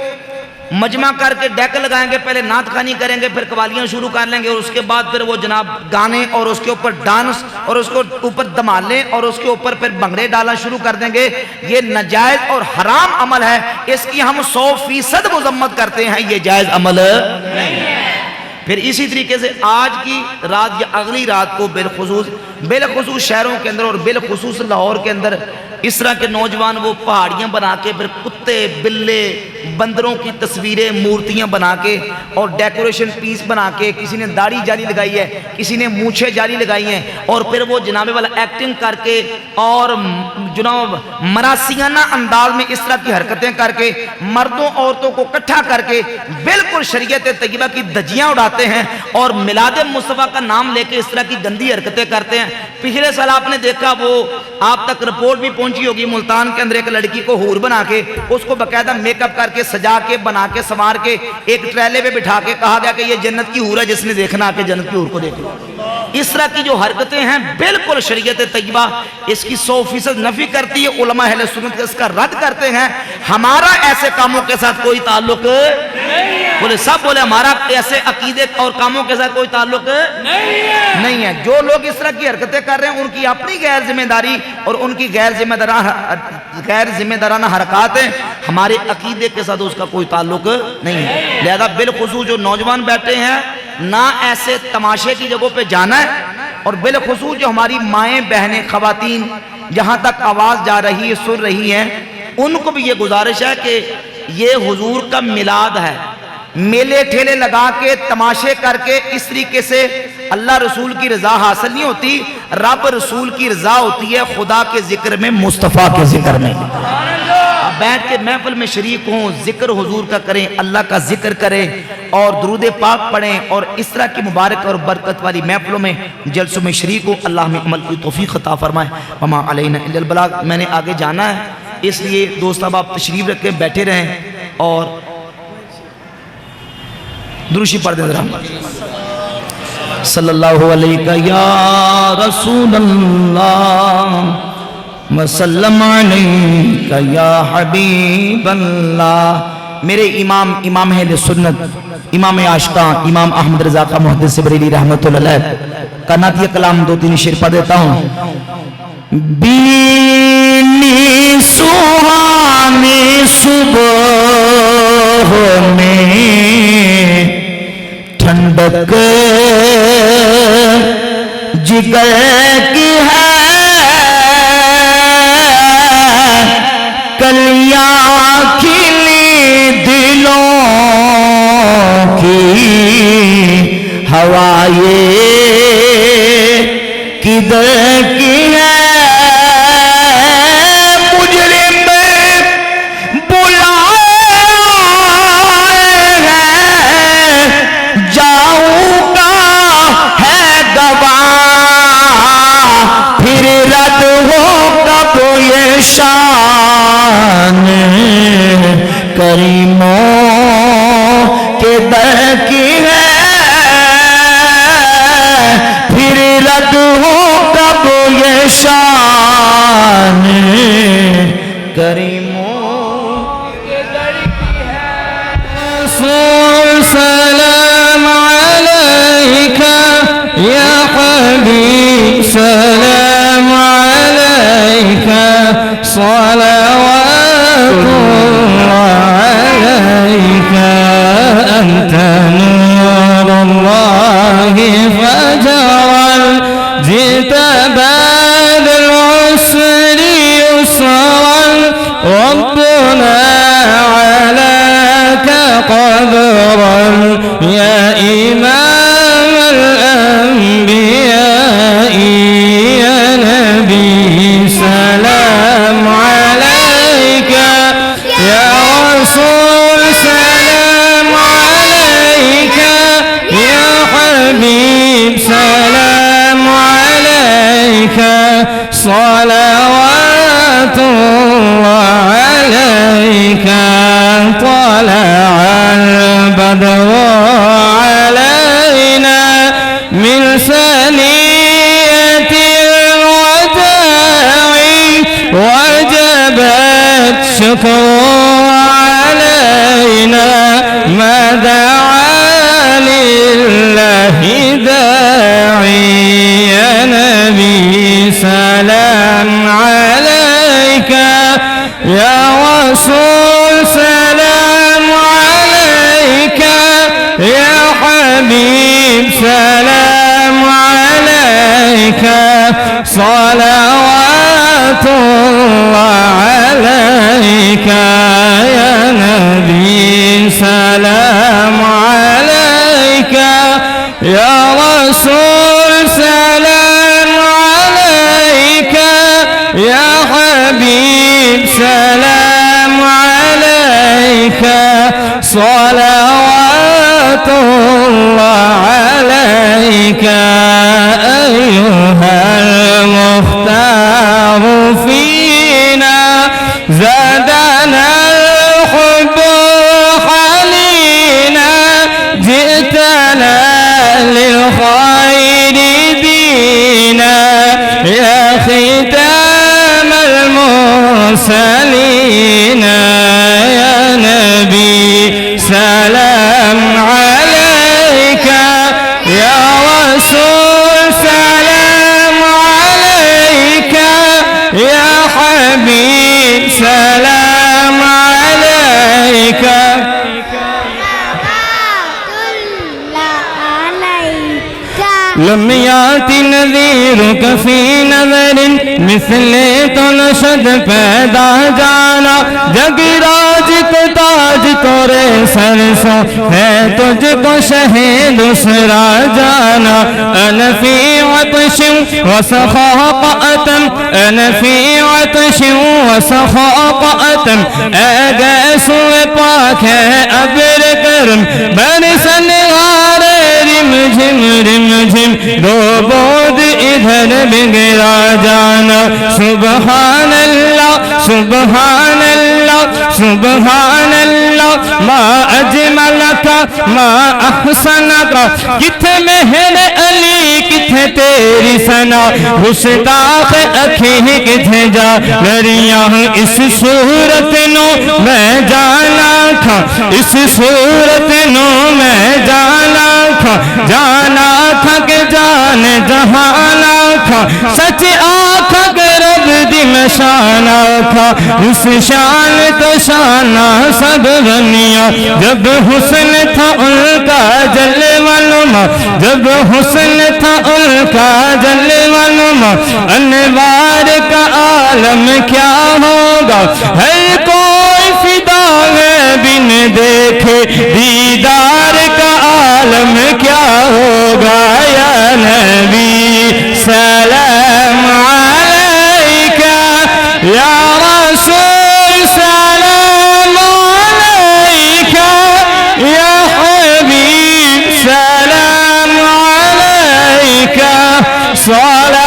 مجمع کر کے ڈیک لگائیں گے، پہلے نعت خوانی کریں گے، پھر قوالیاں شروع کر لیں گے، اور اس کے بعد پھر وہ جناب گانے اور اس کے اوپر ڈانس اور اس کے اوپر دمالے اور اس کے اوپر پھر بھنگڑے ڈالنا شروع کر دیں گے۔ یہ ناجائز اور حرام عمل ہے، اس کی ہم 100% مذمت کرتے ہیں، یہ جائز عمل نہیں ہے۔ پھر اسی طریقے سے آج کی رات یا اگلی رات کو بالخصوص شہروں کے اندر اور بالخصوص لاہور کے اندر اس طرح کے نوجوان وہ پہاڑیاں بنا کے پھر کتے، بلے، بندروں کی تصویریں، مورتیاں بنا کے اور ڈیکوریشن پیس بنا کے، کسی نے داڑھی جاری لگائی ہے، کسی نے مونچھیں جاری لگائی ہیں، اور پھر وہ جناب والا ایکٹنگ کر کے اور جناب مراسیانہ انداز میں اس طرح کی حرکتیں کر کے مردوں عورتوں کو اکٹھا کر کے بالکل شریعت طیبہ کی دھجیاں اڑاتے ہیں اور میلاد مصطفیٰ کا نام لے کے اس طرح کی گندی حرکتیں کرتے ہیں۔ پچھلے سال آپ نے دیکھا، وہ آپ تک رپورٹ بھی پہنچی ہوگی، ملتان کے اندر ایک لڑکی کو حور بنا کے اس کو باقاعدہ میک اپ کر کے سجا کے بنا کے سنوار کے ایک ٹریلے پہ بٹھا کے کہا گیا کہ یہ جنت کی حور ہے، جس نے دیکھنا آ کے جنت کی حور کو دیکھ لو۔ اس طرح کی جو حرکتیں ہیں بالکل شریعت طیبہ اس کی 100% نفی کرتی ہے، علماء اہل سنت اس کا رد کرتے ہیں۔ ہمارا ایسے کاموں کے ساتھ کوئی تعلق بولے، سب بولے ہمارا ایسے عقیدے اور کاموں کے ساتھ کوئی تعلق نہیں ہے۔ جو لوگ اس طرح کی حرکتیں کر رہے ہیں ان کی اپنی غیر ذمہ داری اور ان کی غیر ذمہ دارانہ حرکات ہیں، ہمارے عقیدے کے ساتھ اس کا کوئی تعلق نہیں ہے۔ لہذا بالخصوص جو نوجوان بیٹھے ہیں، نہ ایسے تماشے کی جگہوں پہ جانا ہے، اور بالخصوص جو ہماری مائیں، بہنیں، خواتین جہاں تک آواز جا رہی ہے سن رہی ہیں ان کو بھی یہ گزارش ہے کہ یہ حضور کا میلاد ہے، میلے ٹھیلے لگا کے تماشے کر کے اس طریقے سے اللہ رسول کی رضا حاصل نہیں ہوتی، رب رسول کی رضا ہوتی ہے خدا کے ذکر میں، مصطفیٰ کے ذکر میں۔ اب بیٹھ کے محفل میں شریک ہوں، ذکر حضور کا کریں، اللہ کا ذکر کریں اور درود پاک پڑھیں اور اس طرح کی مبارک اور برکت والی محفلوں میں جلسوں میں شریک ہوں۔ اللہ ہمیں عمل کی توفیق عطا فرمائے۔ وما علینا الا البلاغ۔ میں نے آگے جانا ہے، اس لیے دوست اب آپ تشریف رکھیں، بیٹھے رہیں اور دروشی پڑھ دیں ذرا۔ صلی اللہ علیہ یا رسول اللہ وسلم علیکہ یا حبیب اللہ۔ میرے امام اہل سنت، امام عاشقاں، امام احمد رضا کا محدث بریلی رحمت اللہ علیہ کا نعتیہ کلام دو تین شعر پڑھ دیتا ہوں۔ بینی سہانی صبح میں ٹھنڈک جگر کی ہے، کلیاں کھلی دلوں کی، ہوائے کدھر کی ہے، مجرم بلائے ہیں، جاؤں گا ہے گواہ، پھر رد ہو کب یہ شان، کریموں کے در کی ہے، پھر رد ہو کب یہ شان، کریموں کے در کی ہے۔ رسول سلام علیکہ یا حبیب سلام علیکہ، صلوات اللہ علیکہ، انت نور اللہ فجر، جئت بعد العسر يسرا، ربنا علاك قدرا، يا إمام الأنبياء يا نبي سلام عليك، يا رسول سلام عليك، يا حبيب سلام عليك، صلوات الله عليك، طلع البدر علينا من ثنية الوداع، وجبت شكر علينا ما دعا لله داعي، يا نبي سلام عليك، يا رسول سلام عليك، يا حبيب سلام عليك، صلوات الله عليك، يا نبي سلام عليك، يا رسول سلام عليك، يا حبيب سلام عليك، صلوات الله عليك، أيها المختار فينا، زادنا الحب حنينا، جئتنا للخير دينا، يا ختام المرسلين، يا نبي سلام عليك، يا رسول سلام عليك، يا حبيب سلام عليك، لم يأت نذيرك فی نظر مثل تو نشد پیدا جانا جگ راج کو تاج تورے سر سو ہے تجھ کو شہید دوسرا جانا انا فی عطش وسخاقۃ انا فی عطش وسخاقۃ اے گیسو پاک ہے ابر کرم برسن غارے رم جھم دو بود ادھر بگڑا جانا سبحان اللہ سبحان اللہ سبحان اللہ ما اجملک ما احسنک کتھے مہر علی کتھے تیری ثنا گستاخ اکھیں کتھے جا گریاں اس صورت نو میں جانا تھا اس صورت نو میں جانا تھا کہ جان جہانا تھا سچ آنکھا کہ رب دی میں شانا تھا اس شان تو شانہ سب غنیاں جب حسن تھا ان کا جلوہ نما جب حسن تھا ان کا جلوہ نما انوار کا عالم کیا ہوگا ہر کوئی فدا ہے بن دیکھے دیدار کا عالم کیا ہوگا یا نبی سلام علیکہ یا رسول سلام علیکہ یا حبیب سلام علیکہ صلوات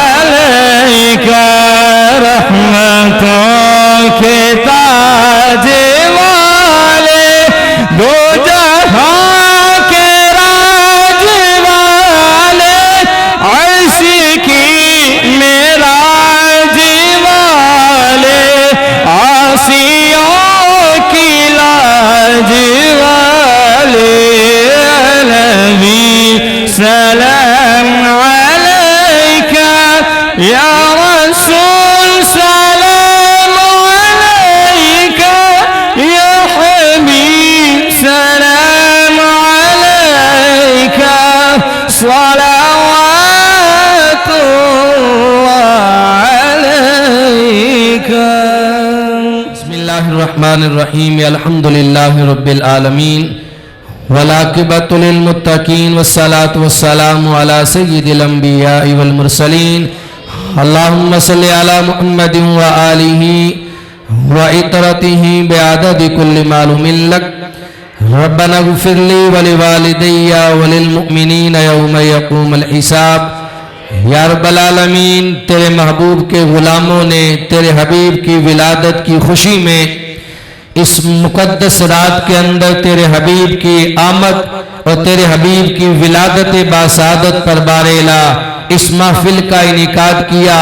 علیکہ رحمتوں کے تاج والے دو جہاں کے راج والے عرش کی معراج والے عاصیوں کی لاج والے نبی سلام علیکہ یا رسول سلام علیکہ یا حبیب سلام علیکہ صلوات علیکہ بسم اللہ الرحمن الرحیم الحمدللہ رب العالمین والعاقبۃ للمتقین والصلاة والسلام علی سید الانبیاء والمرسلین اللہم صلی علی محمد وآلہ وعطرتہ بعدد کل معلوم لک ربنا اغفر لی ولوالدی وللمؤمنین یوم یقوم الحساب یا رب العالمین تیرے محبوب کے غلاموں نے تیرے حبیب کی ولادت کی خوشی میں اس مقدس رات کے اندر تیرے حبیب کی آمد اور تیرے حبیب کی ولادت باسعادت پر بارے اس محفل کا انعقاد کیا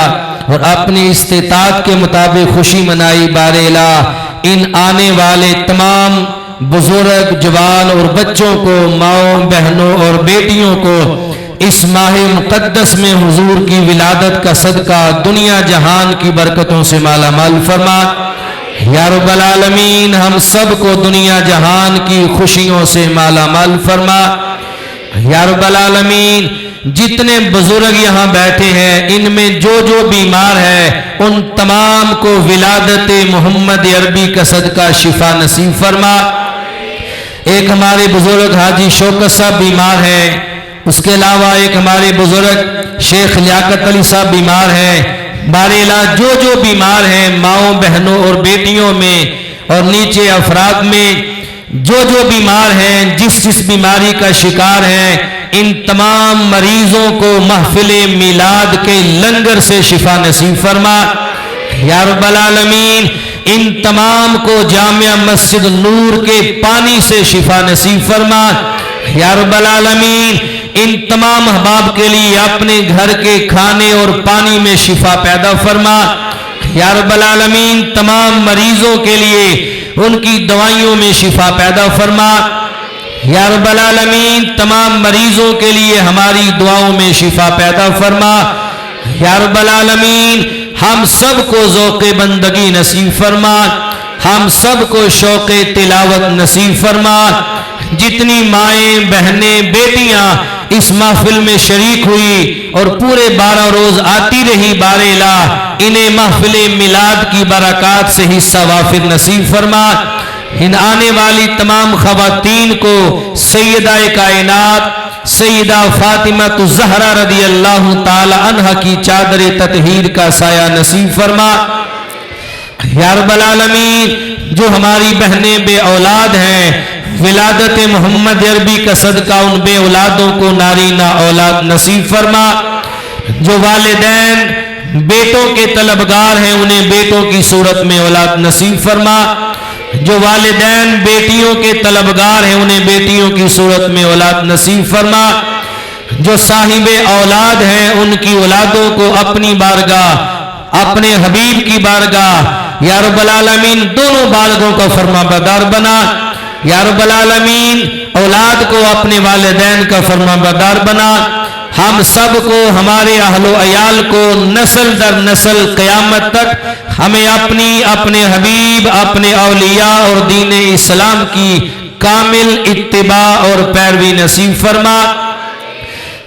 اور اپنی استطاعت کے مطابق خوشی منائی بارے ان آنے والے تمام بزرگ جوان اور بچوں کو ماؤں بہنوں اور بیٹیوں کو اس ماہ مقدس میں حضور کی ولادت کا صدقہ دنیا جہان کی برکتوں سے مالا مال فرما یا رب العالمین ہم سب کو دنیا جہان کی خوشیوں سے مالا مال فرما یا رب العالمین جتنے بزرگ یہاں بیٹھے ہیں ان میں جو بیمار ہے ان تمام کو ولادت محمد عربی کا صدقہ شفا نصیب فرما ایک ہمارے بزرگ حاجی شوکت صاحب بیمار ہیں اس کے علاوہ ایک ہمارے بزرگ شیخ لیاقت علی صاحب بیمار ہیں بارے جو بیمار ہیں ماؤں بہنوں اور بیٹیوں میں اور نیچے افراد میں جو بیمار ہیں جس بیماری کا شکار ہیں ان تمام مریضوں کو محفل میلاد کے لنگر سے شفا نصیب فرما یا رب العالمین ان تمام کو جامعہ مسجد نور کے پانی سے شفا نصیب فرما یا رب العالمین ان تمام احباب کے لیے اپنے گھر کے کھانے اور پانی میں شفا پیدا فرما یا رب العالمین تمام مریضوں کے لیے ان کی دوائیوں میں شفا پیدا فرما یا رب العالمین تمام مریضوں کے لیے ہماری دعاؤں میں شفا پیدا فرما یا رب العالمین ہم سب کو ذوق بندگی نصیب فرما ہم سب کو شوق تلاوت نصیب فرما جتنی مائیں بہنیں بیٹیاں اس محفل میں شریک ہوئی اور پورے 12 روز آتی رہی بار الہ، انہیں محفل میلاد کی برکات سے حصہ وافر نصیب فرما۔ ان آنے والی تمام خواتین کو سیدہ کائنات سیدہ فاطمہ الزہرا رضی اللہ تعالی عنہ کی چادر تطہیر کا سایہ نصیب فرما۔ یا رب العالمین، جو ہماری بہنیں بے اولاد ہیں، ولادت محمد عربی کا صدقہ ان بے اولادوں کو نارینہ اولاد نصیب فرما۔ جو والدین بیٹوں کے طلبگار ہیں، انہیں بیٹوں کی صورت میں اولاد نصیب فرما۔ جو والدین بیٹیوں کے طلبگار ہیں، انہیں بیٹیوں کی صورت میں اولاد نصیب فرما۔ جو صاحب اولاد ہیں، ان کی اولادوں کو اپنی بارگاہ، اپنے حبیب کی بارگاہ، یا رب العالمین دونوں بارگاہوں کا فرما بردار بنا۔ یا رب العالمین اولاد کو اپنے والدین کا فرما بردار بنا۔ ہم سب کو، ہمارے اہل و عیال کو نسل در نسل قیامت تک ہمیں اپنے حبیب، اپنے اولیاء اور دین اسلام کی کامل اتباع اور پیروی نصیب فرما۔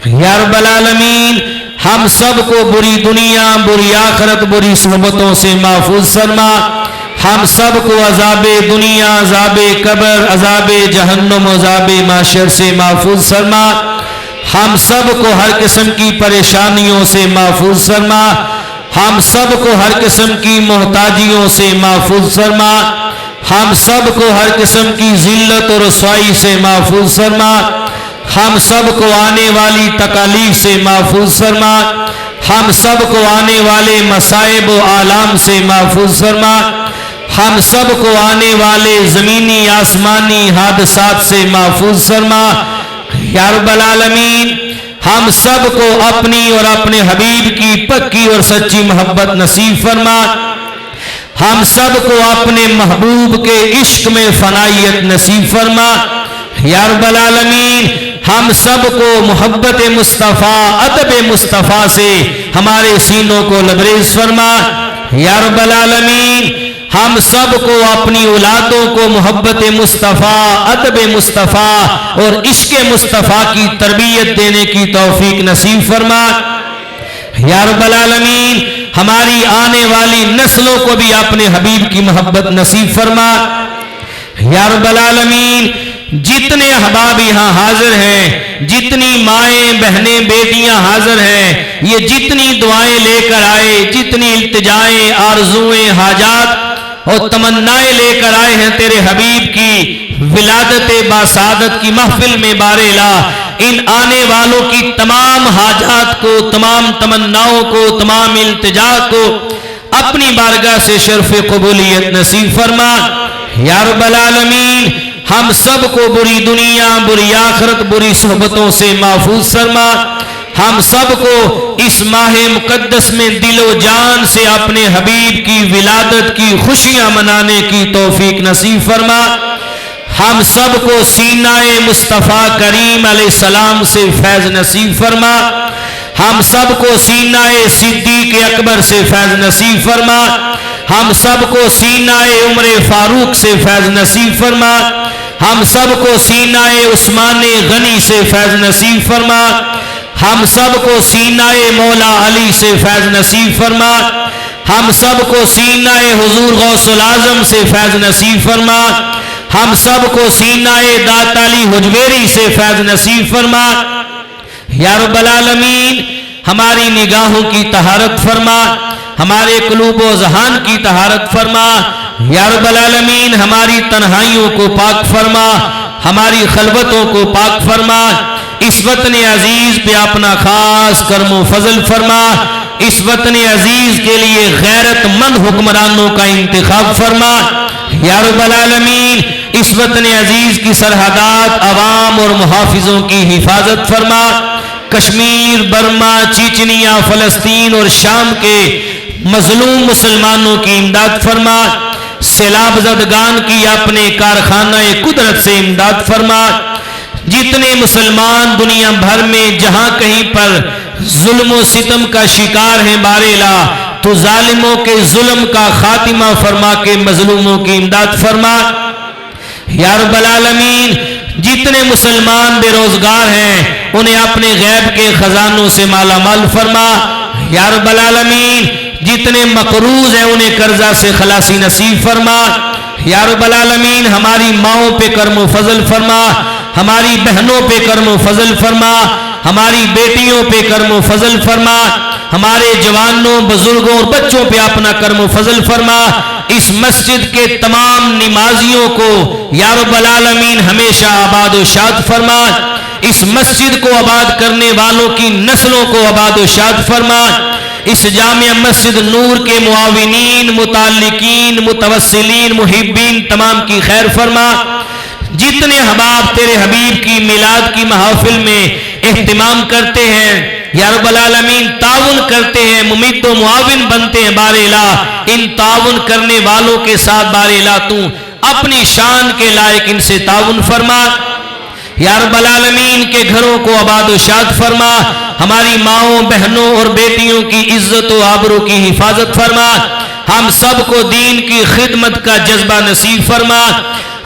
یا رب العالمین ہم سب کو بری دنیا، بری آخرت، بری صحبتوں سے محفوظ فرما۔ ہم سب کو عذاب دنیا، عذاب قبر، عذاب جہنم، عذاب معاشر سے محفوظ فرما۔ ہم سب کو ہر قسم کی پریشانیوں سے محفوظ فرما۔ ہم سب کو ہر قسم کی محتاجیوں سے محفوظ فرما۔ ہم سب کو ہر قسم کی ذلت اور رسوائی سے محفوظ فرما۔ ہم سب کو آنے والی تکالیف سے محفوظ فرما۔ ہم سب کو آنے والے مصائب و آلام سے محفوظ فرما۔ ہم سب کو آنے والے زمینی آسمانی حادثات سے محفوظ فرما۔ یا رب العالمین ہم سب کو اپنی اور اپنے حبیب کی پکی اور سچی محبت نصیب فرما۔ ہم سب کو اپنے محبوب کے عشق میں فنائیت نصیب فرما۔ یا رب العالمین ہم سب کو محبت مصطفیٰ، ادب مصطفیٰ سے ہمارے سینوں کو لبریز فرما۔ یا رب العالمین ہم سب کو اپنی اولادوں کو محبت مصطفیٰ، ادب مصطفیٰ اور عشق مصطفیٰ کی تربیت دینے کی توفیق نصیب فرما۔ یا رب العالمین ہماری آنے والی نسلوں کو بھی اپنے حبیب کی محبت نصیب فرما۔ یا رب العالمین جتنے احباب یہاں حاضر ہیں، جتنی مائیں، بہنیں، بیٹیاں حاضر ہیں، یہ جتنی دعائیں لے کر آئے، جتنی التجائیں، آرزویں، حاجات اور تمنائیں لے کر آئے ہیں تیرے حبیب کی ولادت باسعادت کی محفل میں بار الہ، ان آنے والوں کی تمام حاجات کو، تمام تمناؤں کو، تمام التجاء کو اپنی بارگاہ سے شرف قبولیت نصیب فرما۔ یا رب العالمین ہم سب کو بری دنیا، بری آخرت، بری صحبتوں سے محفوظ فرما۔ ہم سب کو اس ماہ مقدس میں دل و جان سے اپنے حبیب کی ولادت کی خوشیاں منانے کی توفیق نصیب فرما۔ ہم سب کو سینہ مصطفیٰ کریم علیہ السلام سے فیض نصیب فرما۔ ہم سب کو سینہ صدیق اکبر سے فیض نصیب فرما۔ ہم سب کو سینہ عمر فاروق سے فیض نصیب فرما۔ ہم سب کو سینہ عثمان غنی سے فیض نصیب فرما۔ ہم سب کو سینہ مولا علی سے فیض نصیب فرما۔ ہم سب کو سینہ حضور غوث العظم سے فیض نصیب فرما۔ ہم سب کو سینہ دات علی حجویری سے فیض نصیب فرما۔ یا رب العالمین ہماری نگاہوں کی طہارت فرما، ہمارے قلوب و ذہان کی طہارت فرما۔ یا رب العالمین ہماری تنہائیوں کو پاک فرما، ہماری خلوتوں کو پاک فرما۔ اس وطن عزیز پہ اپنا خاص کرم و فضل فرما۔ اس وطن عزیز کے لیے غیرت مند حکمرانوں کا انتخاب فرما۔ یا رب العالمین اس وطن عزیز کی سرحدات، عوام اور محافظوں کی حفاظت فرما۔ کشمیر، برما، چیچنیا، فلسطین اور شام کے مظلوم مسلمانوں کی امداد فرما۔ سیلاب زدگان کی اپنے کارخانہ قدرت سے امداد فرما۔ جتنے مسلمان دنیا بھر میں جہاں کہیں پر ظلم و ستم کا شکار ہیں بار الہ، تو ظالموں کے ظلم کا خاتمہ فرما کے مظلوموں کی امداد فرما۔ یا رب العالمین جتنے مسلمان بے روزگار ہیں انہیں اپنے غیب کے خزانوں سے مالا مال فرما یا رب العالمین، جتنے مقروض ہیں انہیں قرضہ سے خلاصی نصیب فرما یا رب العالمین، ہماری ماؤں پہ کرم و فضل فرما، ہماری بہنوں پہ کرم و فضل فرما، ہماری بیٹیوں پہ کرم و فضل فرما، ہمارے جوانوں بزرگوں اور بچوں پہ اپنا کرم و فضل فرما، اس مسجد کے تمام نمازیوں کو یا رب العالمین ہمیشہ آباد و شاد فرما، اس مسجد کو آباد کرنے والوں کی نسلوں کو آباد و شاد فرما، اس جامع مسجد نور کے معاونین، متعلقین، متوسلین، محبین تمام کی خیر فرما، جتنے احباب تیرے حبیب کی میلاد کی محافل میں اہتمام کرتے ہیں یا رب العالمین، تعاون کرتے ہیں، ممید و معاون بنتے ہیں، بار الہ ان تعاون کرنے والوں کے ساتھ بار الہ تو اپنی شان کے لائق ان سے تعاون فرما یا رب العالمین، کے گھروں کو آباد و شاد فرما، ہماری ماؤں بہنوں اور بیٹیوں کی عزت و آبرو کی حفاظت فرما، ہم سب کو دین کی خدمت کا جذبہ نصیب فرما،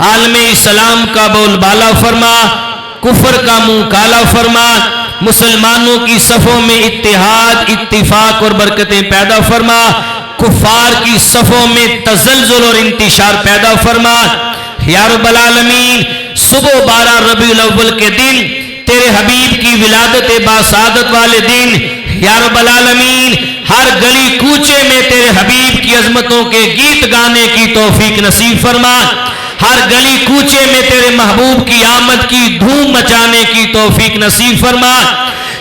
عالم اسلام کا بول بالا فرما، کفر کا منہ کالا فرما، مسلمانوں کی صفوں میں اتحاد، اتفاق اور برکتیں پیدا فرما، کفار کی صفوں میں تزلزل اور انتشار پیدا فرما یا رب العالمین، صبح 12 ربیع الاول کے دن تیرے حبیب کی ولادت باسعادت والے دن یا رب العالمین، ہر گلی کوچے میں تیرے حبیب کی عظمتوں کے گیت گانے کی توفیق نصیب فرما، ہر گلی کوچے میں تیرے محبوب کی آمد کی دھوم مچانے کی توفیق نصیب فرما،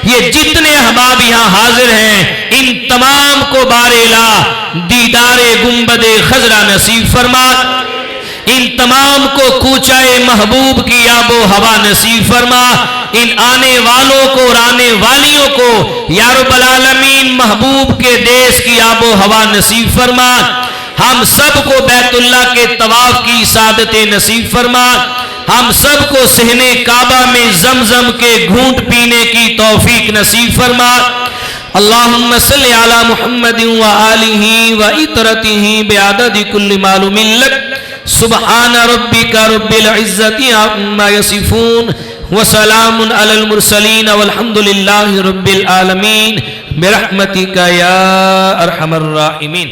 یہ جتنے احباب یہاں حاضر ہیں ان تمام کو بار الہ دیدار گنبد خضرا نصیب فرما، ان تمام کو کوچائے محبوب کی آب و ہوا نصیب فرما، ان آنے والوں کو اور آنے والیوں کو یا رب العالمین محبوب کے دیس کی آب و ہوا نصیب فرما، ہم سب کو بیت اللہ کے طواف کی سعادت نصیب فرما، ہم سب کو صحن کعبہ میں زمزم کے گھونٹ پینے کی توفیق نصیب فرما، اللہم صلی علی محمد وآلہ وعطرتہ بعدد کل معلوم لک، سبحان ربک رب العزت عما یصفون وسلام علی المرسلین والحمد للہ رب العالمین برحمتک یا ارحم الراحمین۔